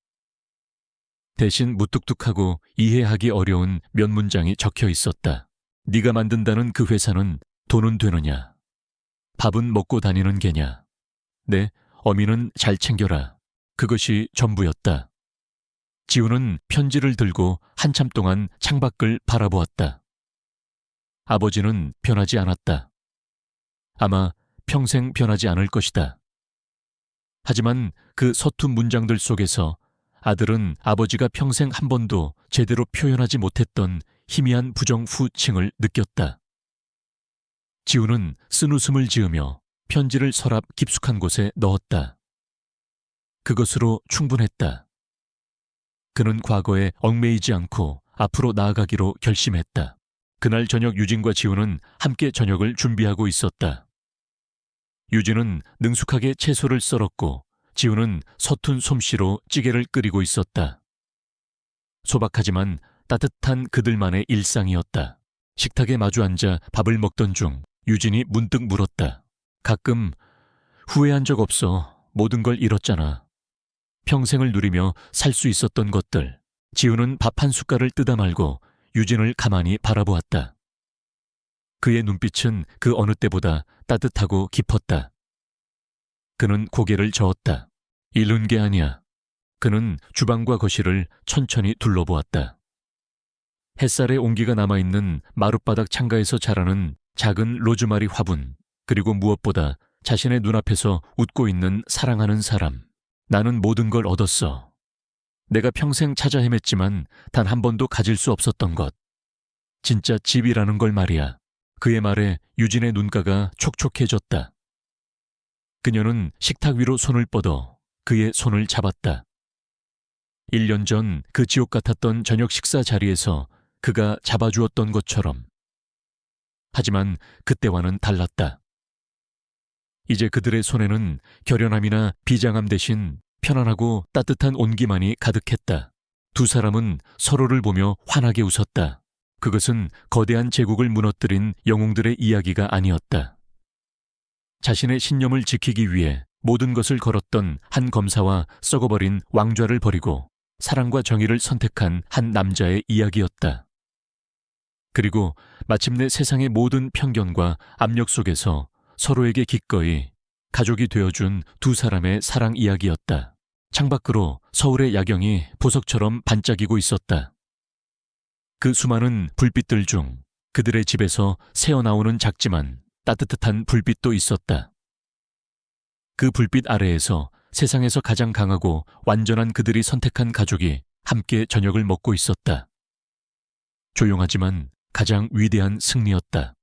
대신 무뚝뚝하고 이해하기 어려운 몇 문장이 적혀 있었다. 네가 만든다는 그 회사는 돈은 되느냐? 밥은 먹고 다니는 게냐? 네, 어미는 잘 챙겨라. 그것이 전부였다. 지훈은 편지를 들고 한참 동안 창밖을 바라보았다. 아버지는 변하지 않았다. 아마 평생 변하지 않을 것이다. 하지만 그 서툰 문장들 속에서 아들은 아버지가 평생 한 번도 제대로 표현하지 못했던 희미한 부정 후칭을 느꼈다. 지훈은 쓴웃음을 지으며 편지를 서랍 깊숙한 곳에 넣었다. 그것으로 충분했다. 그는 과거에 얽매이지 않고 앞으로 나아가기로 결심했다. 그날 저녁 유진과 지훈은 함께 저녁을 준비하고 있었다. 유진은 능숙하게 채소를 썰었고 지훈은 서툰 솜씨로 찌개를 끓이고 있었다. 소박하지만 따뜻한 그들만의 일상이었다. 식탁에 마주 앉아 밥을 먹던 중 유진이 문득 물었다. 가끔 후회한 적 없어. 모든 걸 잃었잖아. 평생을 누리며 살 수 있었던 것들. 지훈은 밥 한 숟갈을 뜯어 말고 유진을 가만히 바라보았다. 그의 눈빛은 그 어느 때보다 따뜻하고 깊었다. 그는 고개를 저었다. 잃은 게 아니야. 그는 주방과 거실을 천천히 둘러보았다. 햇살의 온기가 남아있는 마룻바닥 창가에서 자라는 작은 로즈마리 화분, 그리고 무엇보다 자신의 눈앞에서 웃고 있는 사랑하는 사람. 나는 모든 걸 얻었어. 내가 평생 찾아 헤맸지만 단 한 번도 가질 수 없었던 것. 진짜 집이라는 걸 말이야. 그의 말에 유진의 눈가가 촉촉해졌다. 그녀는 식탁 위로 손을 뻗어 그의 손을 잡았다. 1년 전 그 지옥 같았던 저녁 식사 자리에서 그가 잡아주었던 것처럼. 하지만 그때와는 달랐다. 이제 그들의 손에는 결연함이나 비장함 대신 편안하고 따뜻한 온기만이 가득했다. 두 사람은 서로를 보며 환하게 웃었다. 그것은 거대한 제국을 무너뜨린 영웅들의 이야기가 아니었다. 자신의 신념을 지키기 위해 모든 것을 걸었던 한 검사와 썩어버린 왕좌를 버리고 사랑과 정의를 선택한 한 남자의 이야기였다. 그리고 마침내 세상의 모든 편견과 압력 속에서 서로에게 기꺼이 가족이 되어준 두 사람의 사랑 이야기였다. 창밖으로 서울의 야경이 보석처럼 반짝이고 있었다. 그 수많은 불빛들 중 그들의 집에서 새어나오는 작지만 따뜻한 불빛도 있었다. 그 불빛 아래에서 세상에서 가장 강하고 완전한 그들이 선택한 가족이 함께 저녁을 먹고 있었다. 조용하지만 가장 위대한 승리였다.